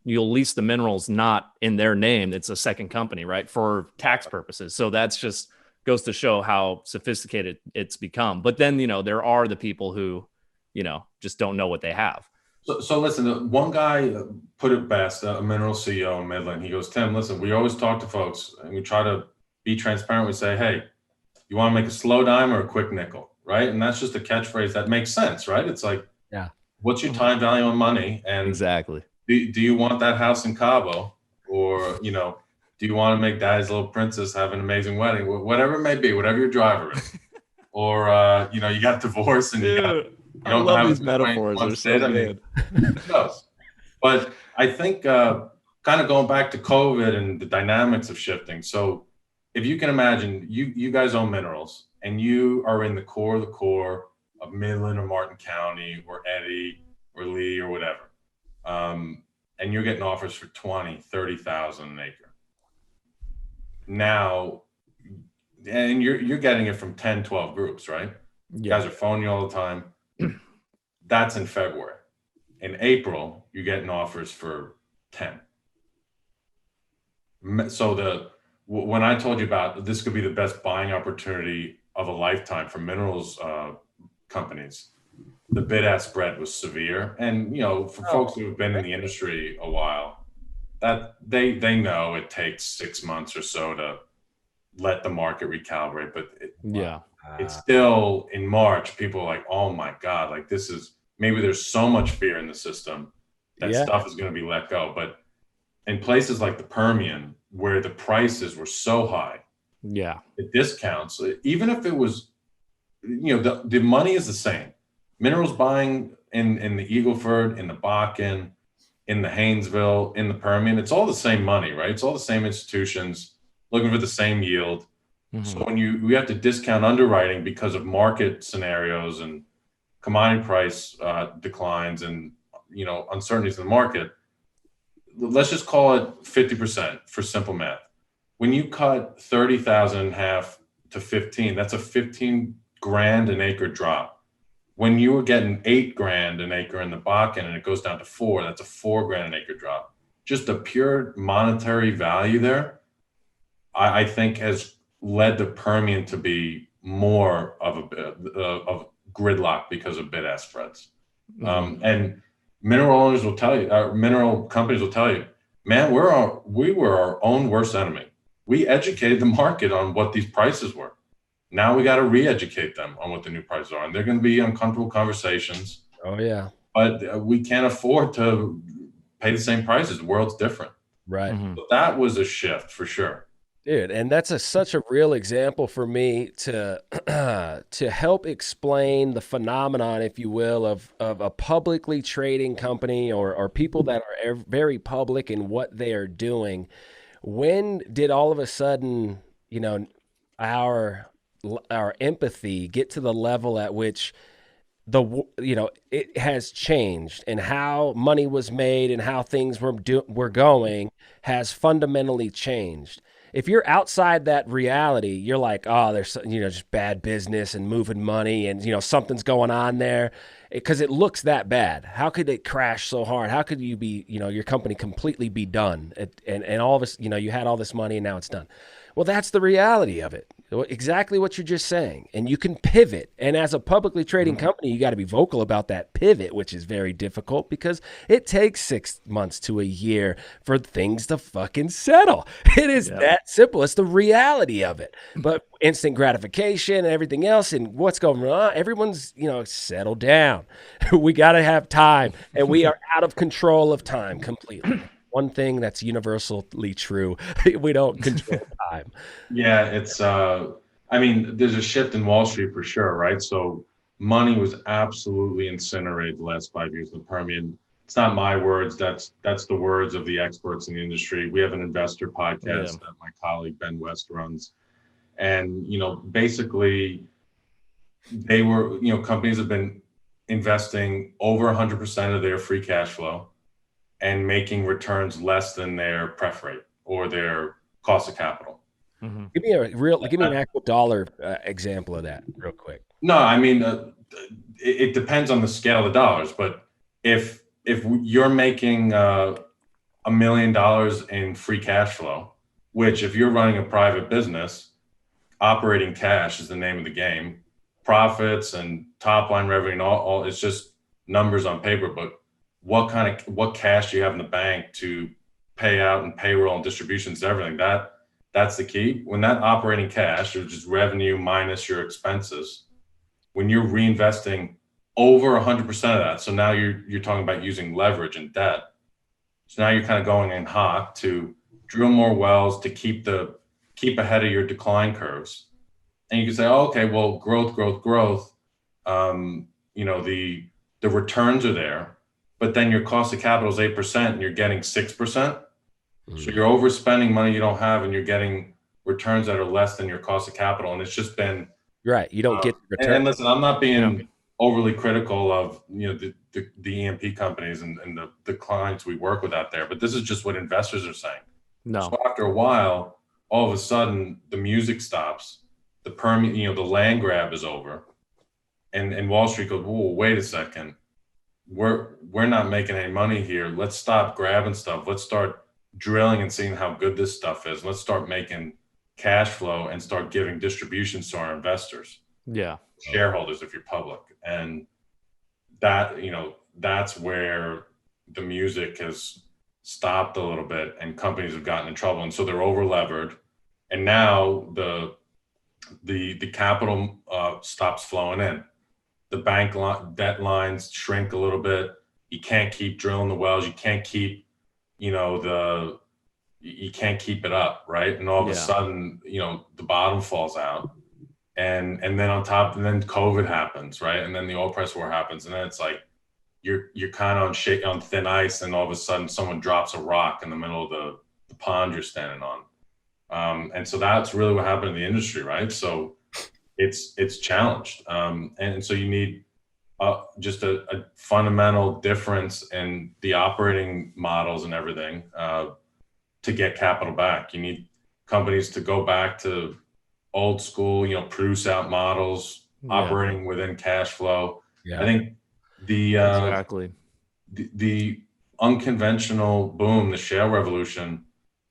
Speaker 1: You'll lease the minerals not in their name. It's a second company, right? For tax purposes. So that's just goes to show how sophisticated it's become. But then, there are the people who, just don't know what they have.
Speaker 3: So listen, one guy put it best, a mineral CEO in Midland. He goes, Tim, listen, we always talk to folks and we try to be transparent. We say, hey, you want to make a slow dime or a quick nickel, right? And that's just a catchphrase that makes sense, right? It's like,
Speaker 2: yeah,
Speaker 3: what's your time value on money? And
Speaker 1: exactly.
Speaker 3: Do you want that house in Cabo, or do you want to make Daddy's Little Princess have an amazing wedding? Whatever it may be, whatever your driver is, or you got divorced and you got.
Speaker 1: I love these metaphors. They're so good.
Speaker 3: But I think kind of going back to COVID and the dynamics of shifting. So if you can imagine, you guys own minerals and you are in the core of Midland or Martin County or Eddy or Lee or whatever. And you're getting offers for 20, 30,000 an acre. Now, and you're getting it from 10, 12 groups, right? Yeah. You guys are phoning you all the time. That's in February. In April, you're getting offers for 10. So when I told you about this could be the best buying opportunity of a lifetime for minerals companies, the bid-ask spread was severe. And, for folks who have been in the industry a while, that they know it takes 6 months or so to let the market recalibrate. But it's still in March, people are like, oh my God, like maybe there's so much fear in the system that stuff is going to be let go. But in places like the Permian, where the prices were so high, the discounts, even if it was, the money is the same. Minerals buying in the Eagleford, in the Bakken, in the Haynesville, in the Permian, it's all the same money, right? It's all the same institutions looking for the same yield. So when we have to discount underwriting because of market scenarios and commodity price declines and uncertainties in the market, let's just call it 50% for simple math. When you cut 30,000 in half to 15, that's a 15 grand an acre drop. When you were getting 8 grand an acre in the Bakken and it goes down to 4, that's a 4 grand an acre drop. Just a pure monetary value there, I think has led the Permian to be more of gridlock because of bid-ask spreads. And mineral owners will tell you, mineral companies will tell you, man, we were our own worst enemy. We educated the market on what these prices were. Now we got to re-educate them on what the new prices are. And they're going to be uncomfortable conversations.
Speaker 2: Oh, yeah.
Speaker 3: But we can't afford to pay the same prices. The world's different.
Speaker 2: Right.
Speaker 3: So that was a shift for sure.
Speaker 2: Dude, and that's such a real example for me to to help explain the phenomenon, if you will, of a publicly trading company or people that are very public in what they are doing. When did all of a sudden, our empathy get to the level at which it has changed, and how money was made and how things were going has fundamentally changed? If you're outside that reality, you're like, oh, there's just bad business and moving money and something's going on there, because it looks that bad. How could it crash so hard? How could you be your company completely be done and all of this, you had all this money and now it's done? Well, that's the reality of it. Exactly what you're just saying. And you can pivot. And as a publicly trading company, you got to be vocal about that pivot, which is very difficult because it takes 6 months to a year for things to fucking settle. It is that simple. It's the reality of it. But instant gratification and everything else and what's going on, everyone's, settle down. We got to have time. And we are out of control of time completely. One thing that's universally true: we don't control time.
Speaker 3: Yeah, it's there's a shift in Wall Street for sure, right? So money was absolutely incinerated the last 5 years in the Permian. It's not my words, that's the words of the experts in the industry. We have an investor podcast that my colleague Ben West runs. And basically they were, companies have been investing over 100% of their free cash flow and making returns less than their pref rate or their cost of capital.
Speaker 2: Give me an actual dollar example of that real quick.
Speaker 3: No, it depends on the scale of the dollars, but if you're making $1 million in free cash flow, which if you're running a private business, operating cash is the name of the game. Profits and top line revenue and all it's just numbers on paper, but what cash do you have in the bank to pay out and payroll and distributions, everything that's the key. When that operating cash, which is revenue minus your expenses, when you're reinvesting over 100% of that, so now you're talking about using leverage and debt. So now you're kind of going in hot to drill more wells to keep ahead of your decline curves. And you can say, oh, okay, well, growth. The returns are there. But then your cost of capital is 8% and you're getting 6%. So you're overspending money you don't have and you're getting returns that are less than your cost of capital. And it's just been
Speaker 2: right. You don't get the return.
Speaker 3: And listen, I'm not being overly critical of the E&P companies and the clients we work with out there, but this is just what investors are saying.
Speaker 1: No.
Speaker 3: So after a while, all of a sudden the music stops, the Permian, the land grab is over, and Wall Street goes, whoa, wait a second. We're we're not making any money here. Let's stop grabbing stuff. Let's start drilling and seeing how good this stuff is. Let's start making cash flow and start giving distributions to our investors, shareholders if you're public. And that, that's where the music has stopped a little bit and companies have gotten in trouble. And so they're over levered. And now the capital stops flowing in. The bank debt lines shrink a little bit. You can't keep drilling the wells. You can't keep, you can't keep it up, right? And all of a sudden, the bottom falls out, and then on top, and then COVID happens, right? And then the oil price war happens, and then it's like you're kind of on thin ice, and all of a sudden, someone drops a rock in the middle of the pond you're standing on, and so that's really what happened in the industry, right? So it's challenged, and so you need just a fundamental difference in the operating models and everything to get capital back. You need companies to go back to old school, produce out models, operating within cash flow. I think the unconventional boom, the shale revolution,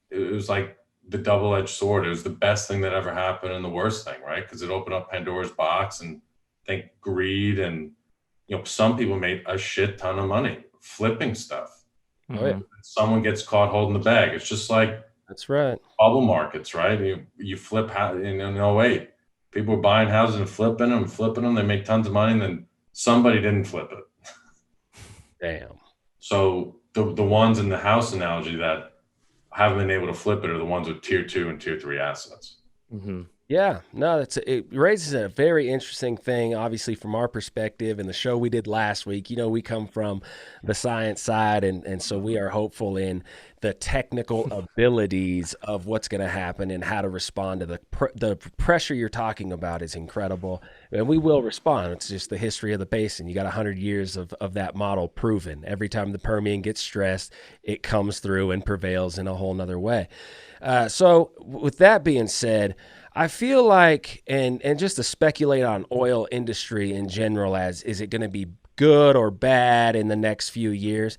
Speaker 3: it was like the double-edged sword. It was the best thing that ever happened and the worst thing, right? Because it opened up Pandora's box, and I think greed, and some people made a shit ton of money flipping stuff. Someone gets caught holding the bag. It's just like,
Speaker 2: that's right,
Speaker 3: bubble markets, right? You flip in 08, people were buying houses and flipping them. They make tons of money, and then somebody didn't flip it.
Speaker 2: Damn. So
Speaker 3: the ones in the house analogy that haven't been able to flip it are the ones with tier 2 and tier 3 assets.
Speaker 2: Yeah, no, it raises a very interesting thing, obviously, from our perspective. And the show we did last week, we come from the science side, and so we are hopeful in the technical abilities of what's going to happen and how to respond to the pressure you're talking about is incredible. And we will respond. It's just the history of the basin. You got 100 years of that model proven. Every time the Permian gets stressed, it comes through and prevails in a whole nother way. So with that being said, I feel like, and just to speculate on oil industry in general, as is it going to be good or bad in the next few years?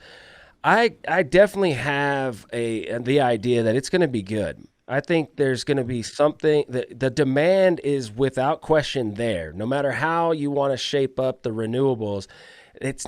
Speaker 2: I definitely have the idea that it's going to be good. I think there's going to be something that the demand is without question there. No matter how you want to shape up the renewables,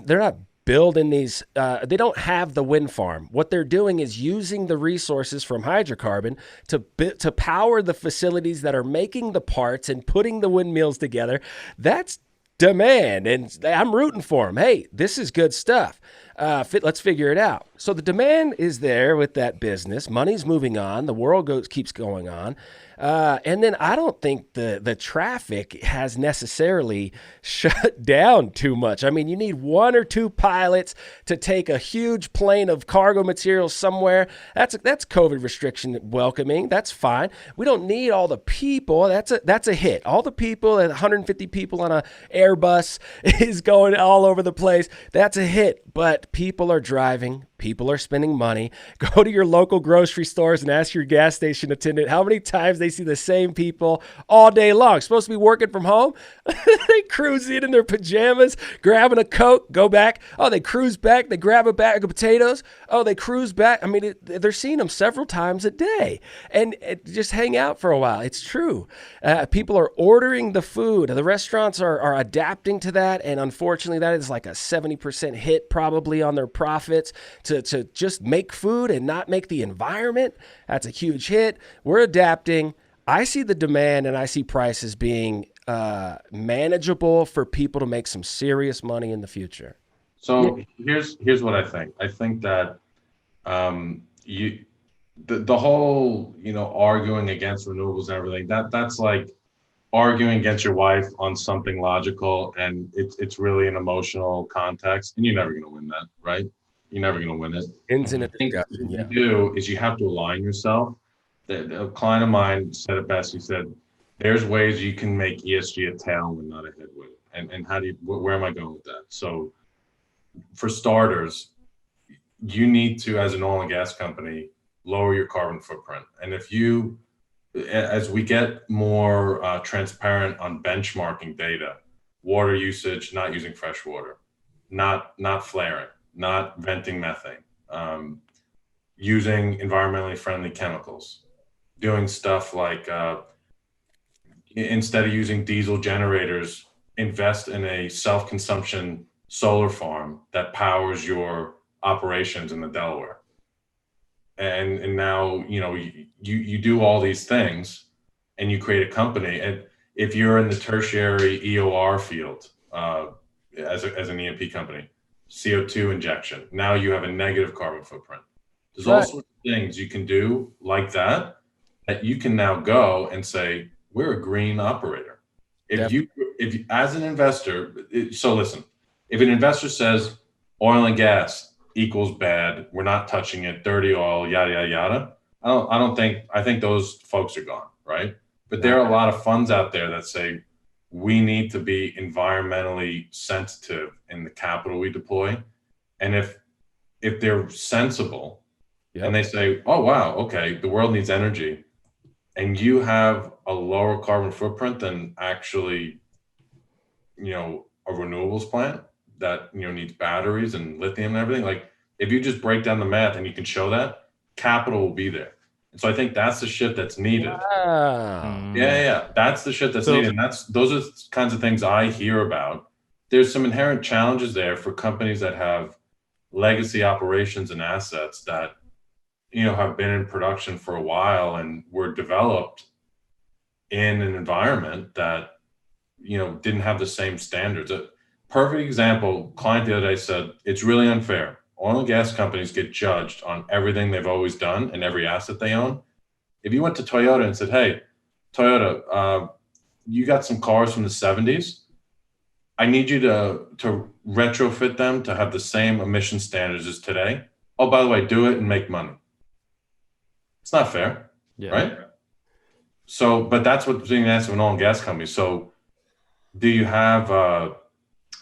Speaker 2: they're not building these, they don't have the wind farm. What they're doing is using the resources from hydrocarbon to power the facilities that are making the parts and putting the windmills together. That's demand, and I'm rooting for them. Hey, this is good stuff. Let's figure it out. So the demand is there with that business. Money's moving on. The world keeps going on. And then I don't think the traffic has necessarily shut down too much. I mean, you need one or two pilots to take a huge plane of cargo materials somewhere. That's COVID restriction welcoming. That's fine. We don't need all the people. That's a hit. All the people, 150 people on a Airbus is going all over the place. That's a hit. But people are driving. People are spending money. Go to your local grocery stores and ask your gas station attendant how many times they see the same people all day long. Supposed to be working from home. They cruise in their pajamas, grabbing a Coke, go back. Oh, they cruise back. They grab a bag of potatoes. Oh, they cruise back. I mean, they're seeing them several times a day and just hang out for a while. It's true. People are ordering the food. The restaurants are adapting to that. And unfortunately, that is like a 70% hit probably on their profits to just make food and not make the environment. That's a huge hit. We're adapting. I see the demand and I see prices being manageable for people to make some serious money in the future.
Speaker 3: So here's what I think. I think that the whole arguing against renewables and everything, that's like arguing against your wife on something logical, and it's really an emotional context, and you're never going to win that, right? You're never going to win it.
Speaker 2: I
Speaker 3: think what you do is you have to align yourself. A client of mine said it best. He said, "There's ways you can make ESG a tailwind, not a headwind." And how do you? Where am I going with that? So, for starters, you need to, as an oil and gas company, lower your carbon footprint. And as we get more transparent on benchmarking data, water usage, not using fresh water, not flaring, not venting methane, using environmentally friendly chemicals, doing stuff like instead of using diesel generators, invest in a self-consumption solar farm that powers your operations in the Delaware. And now, you know, you do all these things and you create a company. And if you're in the tertiary EOR field, as an E&P company, CO2 injection, now you have a negative carbon footprint. There's all sorts of things you can do like that you can now go and say, we're a green operator. If you as an investor, so listen, if an investor says oil and gas equals bad, we're not touching it, dirty oil, yada yada yada, I think those folks are gone, right? But there are a lot of funds out there that say we need to be environmentally sensitive in the capital we deploy. And if they're sensible and they say, oh wow, okay, the world needs energy, and you have a lower carbon footprint than actually, you know, a renewables plant that, you know, needs batteries and lithium and everything. Like, if you just break down the math and you can show that, capital will be there. And so I think that's the shit that's needed.
Speaker 2: Wow.
Speaker 3: Yeah. That's the shit that's needed. And those are the kinds of things I hear about. There's some inherent challenges there for companies that have legacy operations and assets that, you know, have been in production for a while and were developed in an environment that, you know, didn't have the same standards. A perfect example, client the other day said, it's really unfair. Oil and gas companies get judged on everything they've always done and every asset they own. If you went to Toyota and said, hey, Toyota, you got some cars from the 70s. I need you to retrofit them to have the same emission standards as today. Oh, by the way, do it and make money. It's not fair, right? So, but that's what's being asked of an oil and gas company. So do you have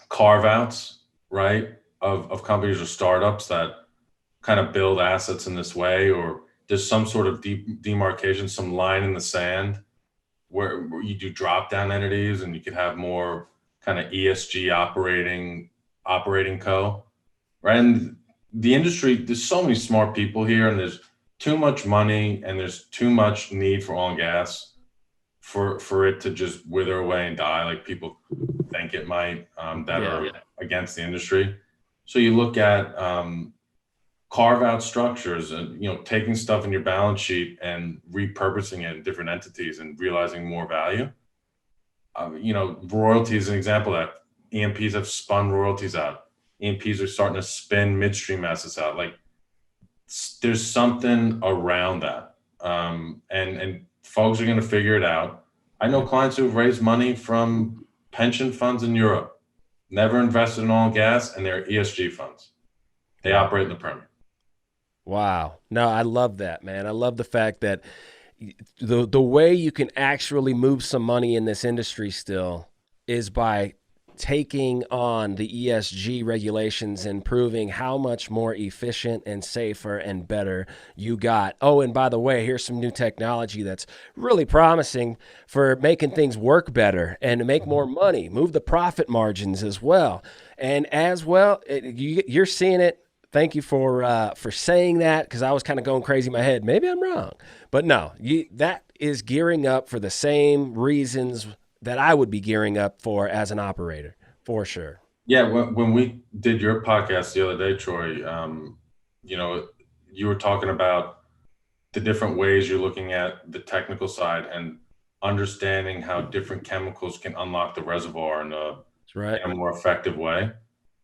Speaker 3: carve-outs, right, of companies or startups that kind of build assets in this way? Or there's some sort of demarcation, some line in the sand where you do drop-down entities and you could have more kind of ESG operating co, right? And the industry, there's so many smart people here, and there's too much money and there's too much need for oil and gas for it to just wither away and die like people think it might, that are against the industry. So you look at carve out structures and, you know, taking stuff in your balance sheet and repurposing it in different entities and realizing more value. You know, royalties is an example of that. E&Ps have spun royalties out. E&Ps are starting to spin midstream assets out. Like, there's something around that. And folks are going to figure it out. I know clients who've raised money from pension funds in Europe, never invested in oil and gas, and they're ESG funds. They operate in the Permian.
Speaker 2: Wow. No, I love that, man. I love the fact that the way you can actually move some money in this industry still is by taking on the ESG regulations and proving how much more efficient and safer and better you got. Oh, and by the way, here's some new technology that's really promising for making things work better and to make more money, move the profit margins as well. And as well, you're seeing it. Thank you for saying that, because I was kind of going crazy in my head. Maybe I'm wrong. But no, that is gearing up for the same reasons that I would be gearing up for as an operator, for sure.
Speaker 3: Yeah, when we did your podcast the other day, Troy, you know, you were talking about the different ways you're looking at the technical side and understanding how different chemicals can unlock the reservoir in a more effective way.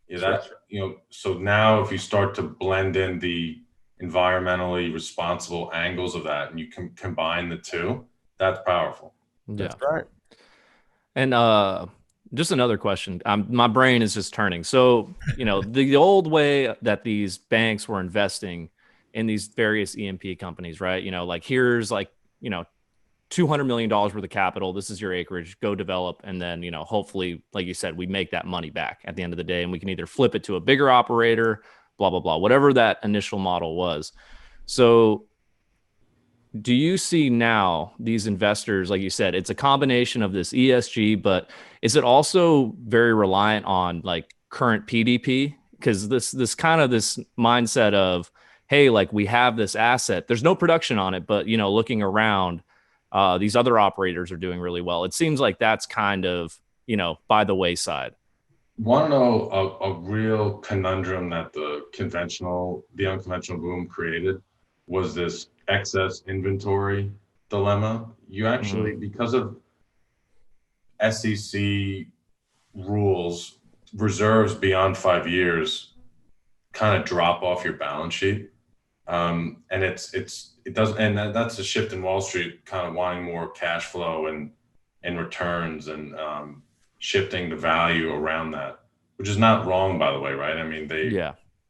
Speaker 3: Yeah, you know, so now if you start to blend in the environmentally responsible angles of that and you can combine the two, that's powerful.
Speaker 1: Yeah.
Speaker 2: That's right.
Speaker 1: And just another question. My brain is just turning. So, you know, the old way that these banks were investing in these various E&P companies, right? You know, like, here's like, you know, $200 million worth of capital. This is your acreage, go develop. And then, you know, hopefully, like you said, we make that money back at the end of the day, and we can either flip it to a bigger operator, blah, blah, blah, whatever that initial model was. So do you see now these investors, like you said, it's a combination of this ESG, but is it also very reliant on like current PDP because this kind of this mindset of, hey, like we have this asset, there's no production on it, but looking around, these other operators are doing really well. It seems like that's kind of by the wayside.
Speaker 3: Want to know a real conundrum that the unconventional boom created was this excess inventory dilemma. You actually, because of SEC rules, reserves beyond 5 years kind of drop off your balance sheet. And it does, and that's a shift in Wall Street, kind of wanting more cash flow and returns, and shifting the value around that, which is not wrong, by the way, right? I mean, they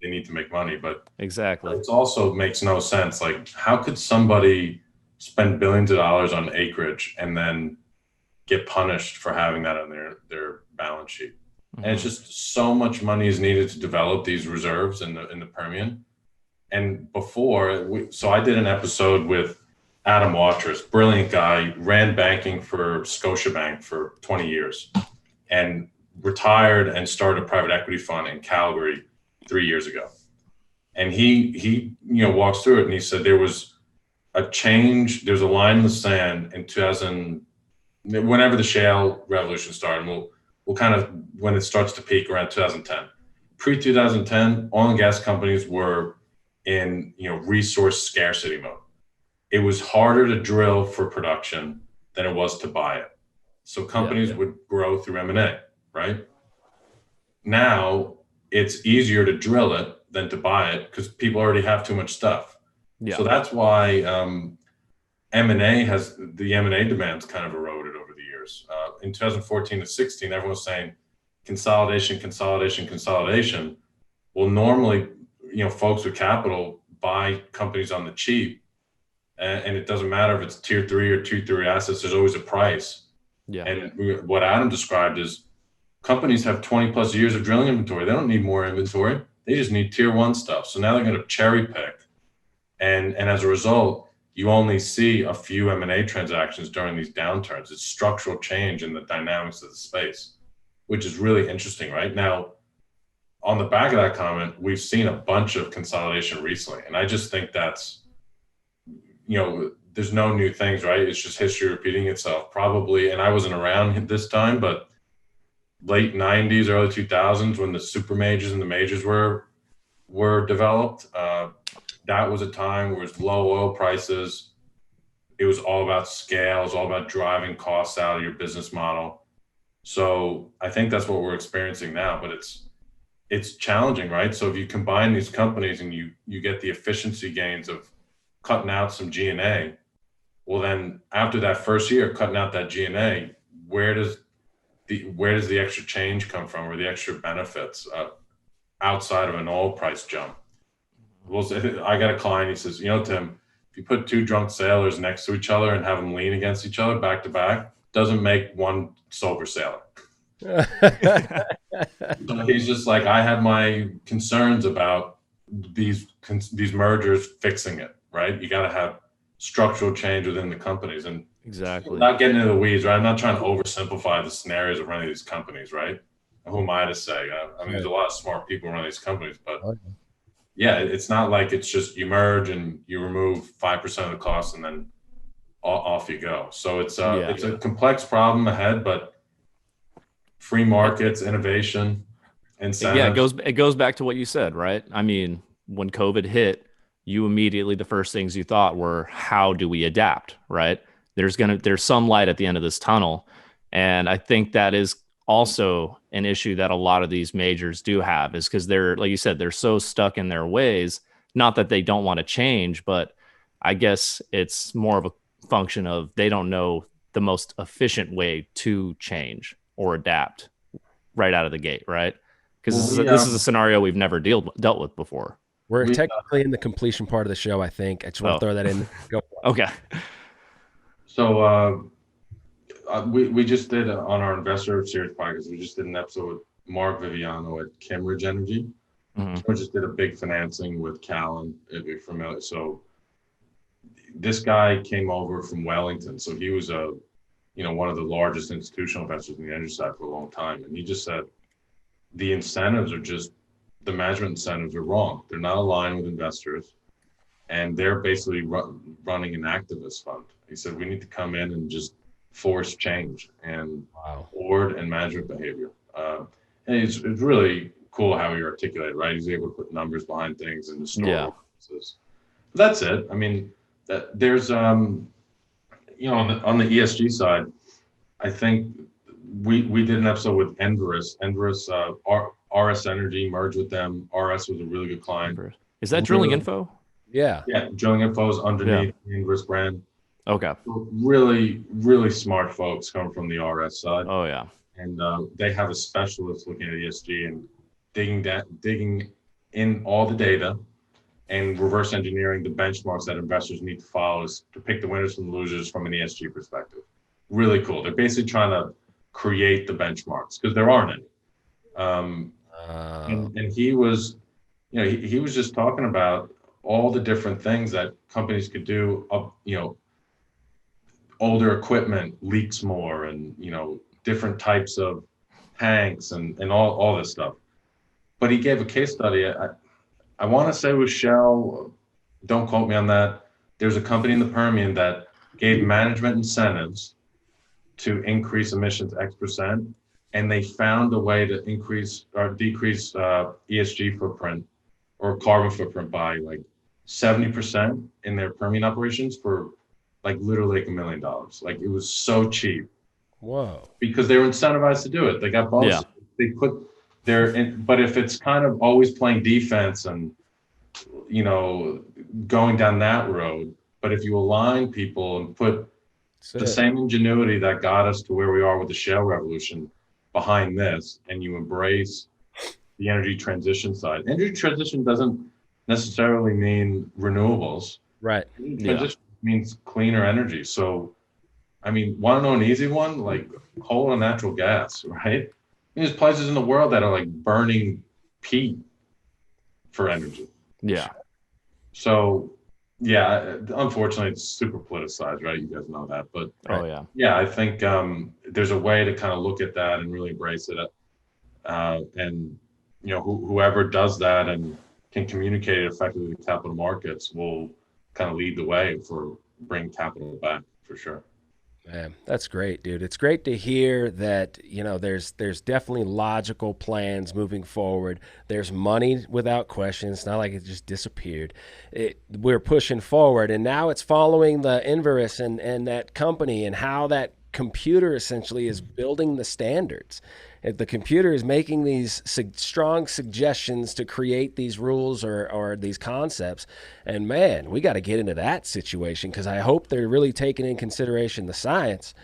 Speaker 3: need to make money, but
Speaker 1: exactly,
Speaker 3: it also makes no sense. Like, how could somebody spend billions of dollars on acreage and then get punished for having that on their balance sheet? And it's just so much money is needed to develop these reserves in the Permian. And so I did an episode with Adam Watrous, brilliant guy, ran banking for Scotiabank for 20 years and retired and started a private equity fund in Calgary 3 years ago. And he walks through it, and he said there was a change. There's a line in the sand in 2000, whenever the shale revolution started. We'll kind of, when it starts to peak around 2010. Pre-2010, oil and gas companies were in resource scarcity mode. It was harder to drill for production than it was to buy it. So companies would grow through M&A, right? Now it's easier to drill it than to buy it because people already have too much stuff. So that's why the M&A demand's kind of eroded over the years. In 2014 to 16, everyone was saying consolidation. Well, normally, folks with capital buy companies on the cheap, and it doesn't matter if it's tier 3 or tier 3 assets. There's always a price. And what Adam described is companies have 20 plus years of drilling inventory. They don't need more inventory. They just need tier 1 stuff. So now they're going to cherry pick, and as a result, you only see a few M&A transactions during these downturns. It's structural change in the dynamics of the space, which is really interesting. Right now, on the back of that comment, we've seen a bunch of consolidation recently. And I just think that's, there's no new things, right? It's just history repeating itself probably. And I wasn't around this time, but late 90s, early 2000s, when the super majors and the majors were developed, that was a time where it was low oil prices. It was all about scale. It was all about driving costs out of your business model. So I think that's what we're experiencing now, but it's challenging, right? So if you combine these companies and you get the efficiency gains of cutting out some G&A, well, then after that first year, cutting out that G&A, where does the extra change come from, or the extra benefits outside of an oil price jump? Well, I got a client, he says, Tim, if you put two drunk sailors next to each other and have them lean against each other back to back, doesn't make one sober sailor. So he's just like, I have my concerns about these mergers fixing it, right? You got to have structural change within the companies, and
Speaker 1: exactly,
Speaker 3: not getting into the weeds, right? I'm not trying to oversimplify the scenarios of running these companies, right? Who am I to say? I mean, there's a lot of smart people running these companies, but yeah, it's not like it's just you merge and you remove 5% of the cost and then off you go. So it's a complex problem ahead, but free markets, innovation, incentives.
Speaker 1: Yeah, it goes back to what you said, right? I mean, when COVID hit, you immediately, the first things you thought were, how do we adapt, right? There's some light at the end of this tunnel. And I think that is also an issue that a lot of these majors do have, is because they're, like you said, they're so stuck in their ways. Not that they don't want to change, but I guess it's more of a function of they don't know the most efficient way to change or adapt right out of the gate, right? Because this is a scenario we've never dealt with before.
Speaker 2: We're technically in the completion part of the show, I think. I just want to throw that in. Go.
Speaker 1: Okay.
Speaker 3: So we just did on our Investor Series podcast, we just did an episode with Mark Viviano at Kimmeridge Energy. We just did a big financing with Callan, if you're familiar. So this guy came over from Wellington. So he was one of the largest institutional investors in the energy side for a long time. And he just said the incentives are just the management incentives are wrong. They're not aligned with investors, and they're basically running an activist fund. He said we need to come in and just force change and board and management behavior. And it's really cool how he articulated, right? He's able to put numbers behind things and historical references. That's it. I mean, there's you know, on the ESG side, I think we did an episode with Enverus. Enverus, RS Energy merged with them. RS was a really good client.
Speaker 1: Is that Drilling Info?
Speaker 2: Yeah.
Speaker 3: Yeah, Drilling Info is underneath the Enverus brand.
Speaker 1: Okay.
Speaker 3: Really, really smart folks coming from the RS side.
Speaker 1: Oh yeah.
Speaker 3: And they have a specialist looking at ESG and digging in all the data and reverse engineering the benchmarks that investors need to follow to pick the winners from the losers from an ESG perspective. Really cool. They're basically trying to create the benchmarks because there aren't any. And he was, you know, he was just talking about all the different things that companies could do. You know, older equipment leaks more, and you know, different types of tanks and all this stuff. But he gave a case study. I want to say it was Shell. Don't quote me on that. There's a company in the Permian that gave management incentives to increase emissions X%, and they found a way to increase or decrease ESG footprint or carbon footprint by like 70% in their Permian operations for like literally like $1 million. Like it was so cheap.
Speaker 2: Whoa.
Speaker 3: Because they were incentivized to do it. They got bonuses. Yeah. They put their in, but if it's kind of always playing defense and you know going down that road, but if you align people and put the same ingenuity that got us to where we are with the shale revolution behind this, and you embrace the energy transition side. Energy transition doesn't necessarily mean renewables.
Speaker 2: Right.
Speaker 3: Transition means cleaner energy. So, I mean, want to know an easy one? Like coal and natural gas, right? There's places in the world that are like burning peat for energy.
Speaker 1: Yeah.
Speaker 3: So, yeah, unfortunately, it's super politicized, right? You guys know that. But yeah, I think there's a way to kind of look at that and really embrace it. And, you know, whoever does that and can communicate it effectively to capital markets will kind of lead the way for bring capital back for sure.
Speaker 2: Man, that's great, dude. It's great to hear that, you know, there's definitely logical plans moving forward. There's money without question. It's not like it just disappeared. We're pushing forward, and now it's following the Enverus and that company and how that computer essentially is building the standards. The computer is making these strong suggestions to create these rules or these concepts. And man, we got to get into that situation because I hope they're really taking in consideration the science.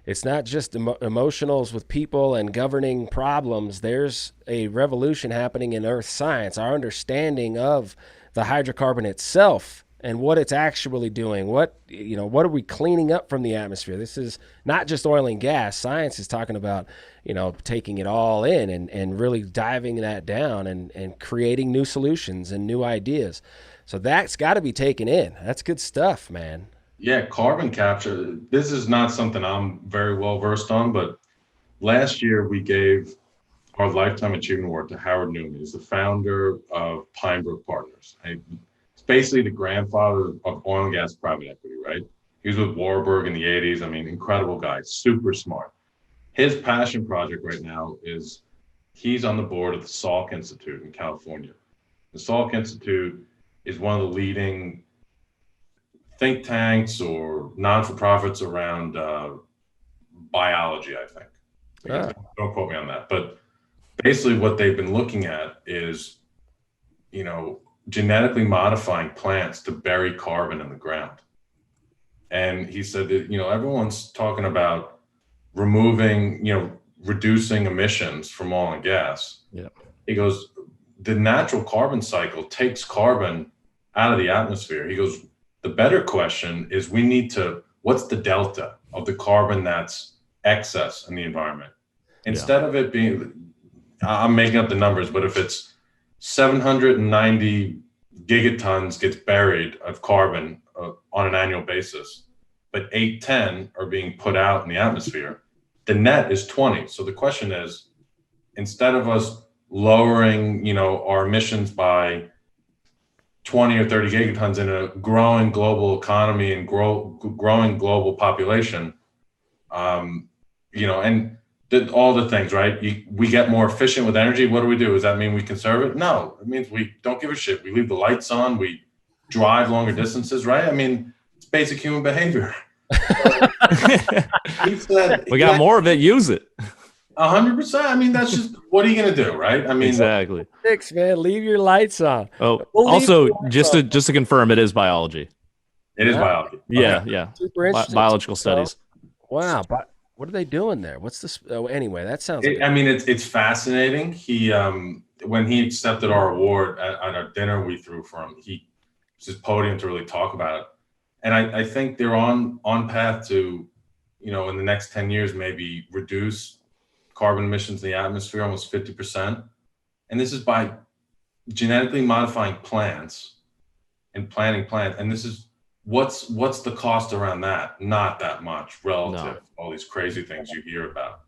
Speaker 2: It's not just emotionals with people and governing problems. There's a revolution happening in earth science, our understanding of the hydrocarbon itself and what it's actually doing. What are we cleaning up from the atmosphere? This is not just oil and gas. Science is talking about, taking it all in and really diving that down and creating new solutions and new ideas. So that's got to be taken in. That's good stuff, man.
Speaker 3: Yeah, carbon capture. This is not something I'm very well versed on, but last year we gave our Lifetime Achievement Award to Howard Newman. He's the founder of Pinebrook Partners. It's basically the grandfather of oil and gas private equity, right? He was with Warburg in the 80s. I mean, incredible guy, super smart. His passion project right now is he's on the board of the Salk Institute in California. The Salk Institute is one of the leading think tanks or non-for-profits around biology, I think. Don't quote me on that. But basically what they've been looking at is, genetically modifying plants to bury carbon in the ground. And he said that, everyone's talking about reducing emissions from oil and gas.
Speaker 1: Yeah.
Speaker 3: He goes, the natural carbon cycle takes carbon out of the atmosphere. He goes, the better question is what's the delta of the carbon that's excess in the environment? Instead of it being, I'm making up the numbers, but if it's 790 gigatons gets buried of carbon on an annual basis, but 810 are being put out in the atmosphere, the net is 20. So the question is, instead of us lowering, our emissions by 20 or 30 gigatons in a growing global economy and growing global population. And all the things, right? We get more efficient with energy. What do? Does that mean we conserve it? No, it means we don't give a shit. We leave the lights on. We drive longer distances, right? I mean, it's basic human behavior. He said,
Speaker 1: we got more of it. Use it.
Speaker 3: 100%. I mean, that's just, what are you going to do, right? I mean,
Speaker 1: exactly.
Speaker 2: Six, man, leave your lights on.
Speaker 1: Oh, also, just to confirm, it is biology.
Speaker 3: It is biology.
Speaker 1: Yeah,
Speaker 3: okay.
Speaker 1: yeah.
Speaker 2: Super interesting.
Speaker 1: Biological studies.
Speaker 2: Wow, but what are they doing there? What's this? Oh, anyway, that sounds.
Speaker 3: It's fascinating. He when he accepted our award at our dinner we threw for him, he was his podium to really talk about it. And I think they're on path to, in the next 10 years, maybe reduce carbon emissions in the atmosphere almost 50%. And this is by genetically modifying plants and planting plants. And this is what's the cost around that? Not that much relative to all these crazy things you hear about.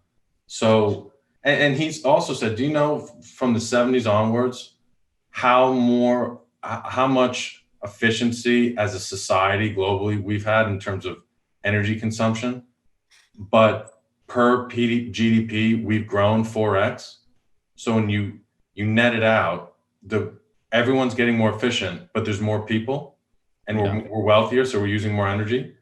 Speaker 3: So, and he's also said, do you know from the 70s onwards, how much efficiency as a society globally we've had in terms of energy consumption, but per GDP, we've grown 4x. So when you net it out, everyone's getting more efficient, but there's more people and we're wealthier. So we're using more energy.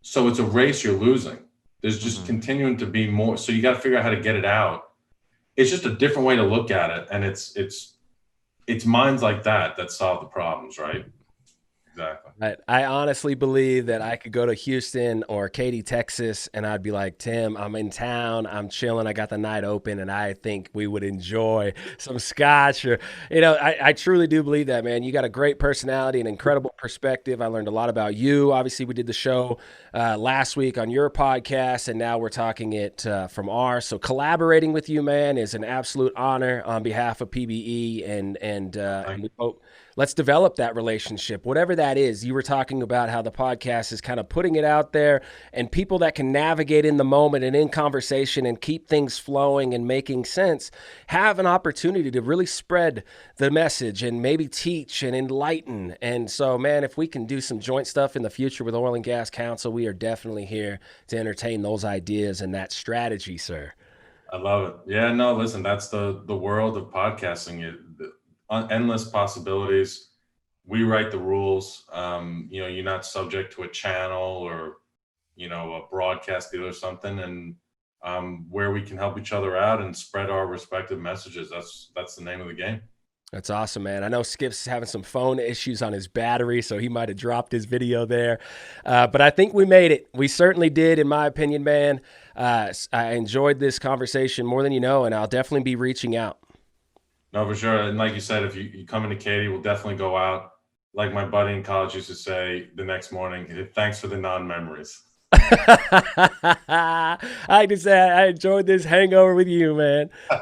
Speaker 3: So it's a race you're losing. There's just continuing to be more. So you got to figure out how to get it out. It's just a different way to look at it. And it's minds like that solve the problems, right? Exactly.
Speaker 2: I honestly believe that I could go to Houston or Katy, Texas, and I'd be like, Tim, I'm in town, I'm chilling, I got the night open, and I think we would enjoy some scotch. Or, I truly do believe that, man. You got a great personality, an incredible perspective. I learned a lot about you. Obviously, we did the show last week on your podcast, and now we're talking it from ours. So collaborating with you, man, is an absolute honor on behalf of PBE, and we hope. Let's develop that relationship, whatever that is. You were talking about how the podcast is kind of putting it out there, and people that can navigate in the moment and in conversation and keep things flowing and making sense have an opportunity to really spread the message and maybe teach and enlighten. And so, man, if we can do some joint stuff in the future with Oil and Gas Council, we are definitely here to entertain those ideas and that strategy, sir.
Speaker 3: I love it. Yeah, no, listen, that's the world of podcasting. Endless possibilities. We write the rules. You're not subject to a channel or, a broadcast deal or something. And where we can help each other out and spread our respective messages. That's the name of the game.
Speaker 2: That's awesome, man. I know Skip's having some phone issues on his battery, so he might have dropped his video there. But I think we made it. We certainly did, in my opinion, man. I enjoyed this conversation more than you know, and I'll definitely be reaching out.
Speaker 3: No, for sure. And like you said, if you come into Katy, we'll definitely go out. Like my buddy in college used to say the next morning, thanks for the non-memories.
Speaker 2: I can say I enjoyed this hangover with you, man.
Speaker 3: All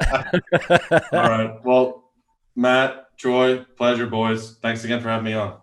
Speaker 3: right. Well, Matt, Troy, pleasure, boys. Thanks again for having me on.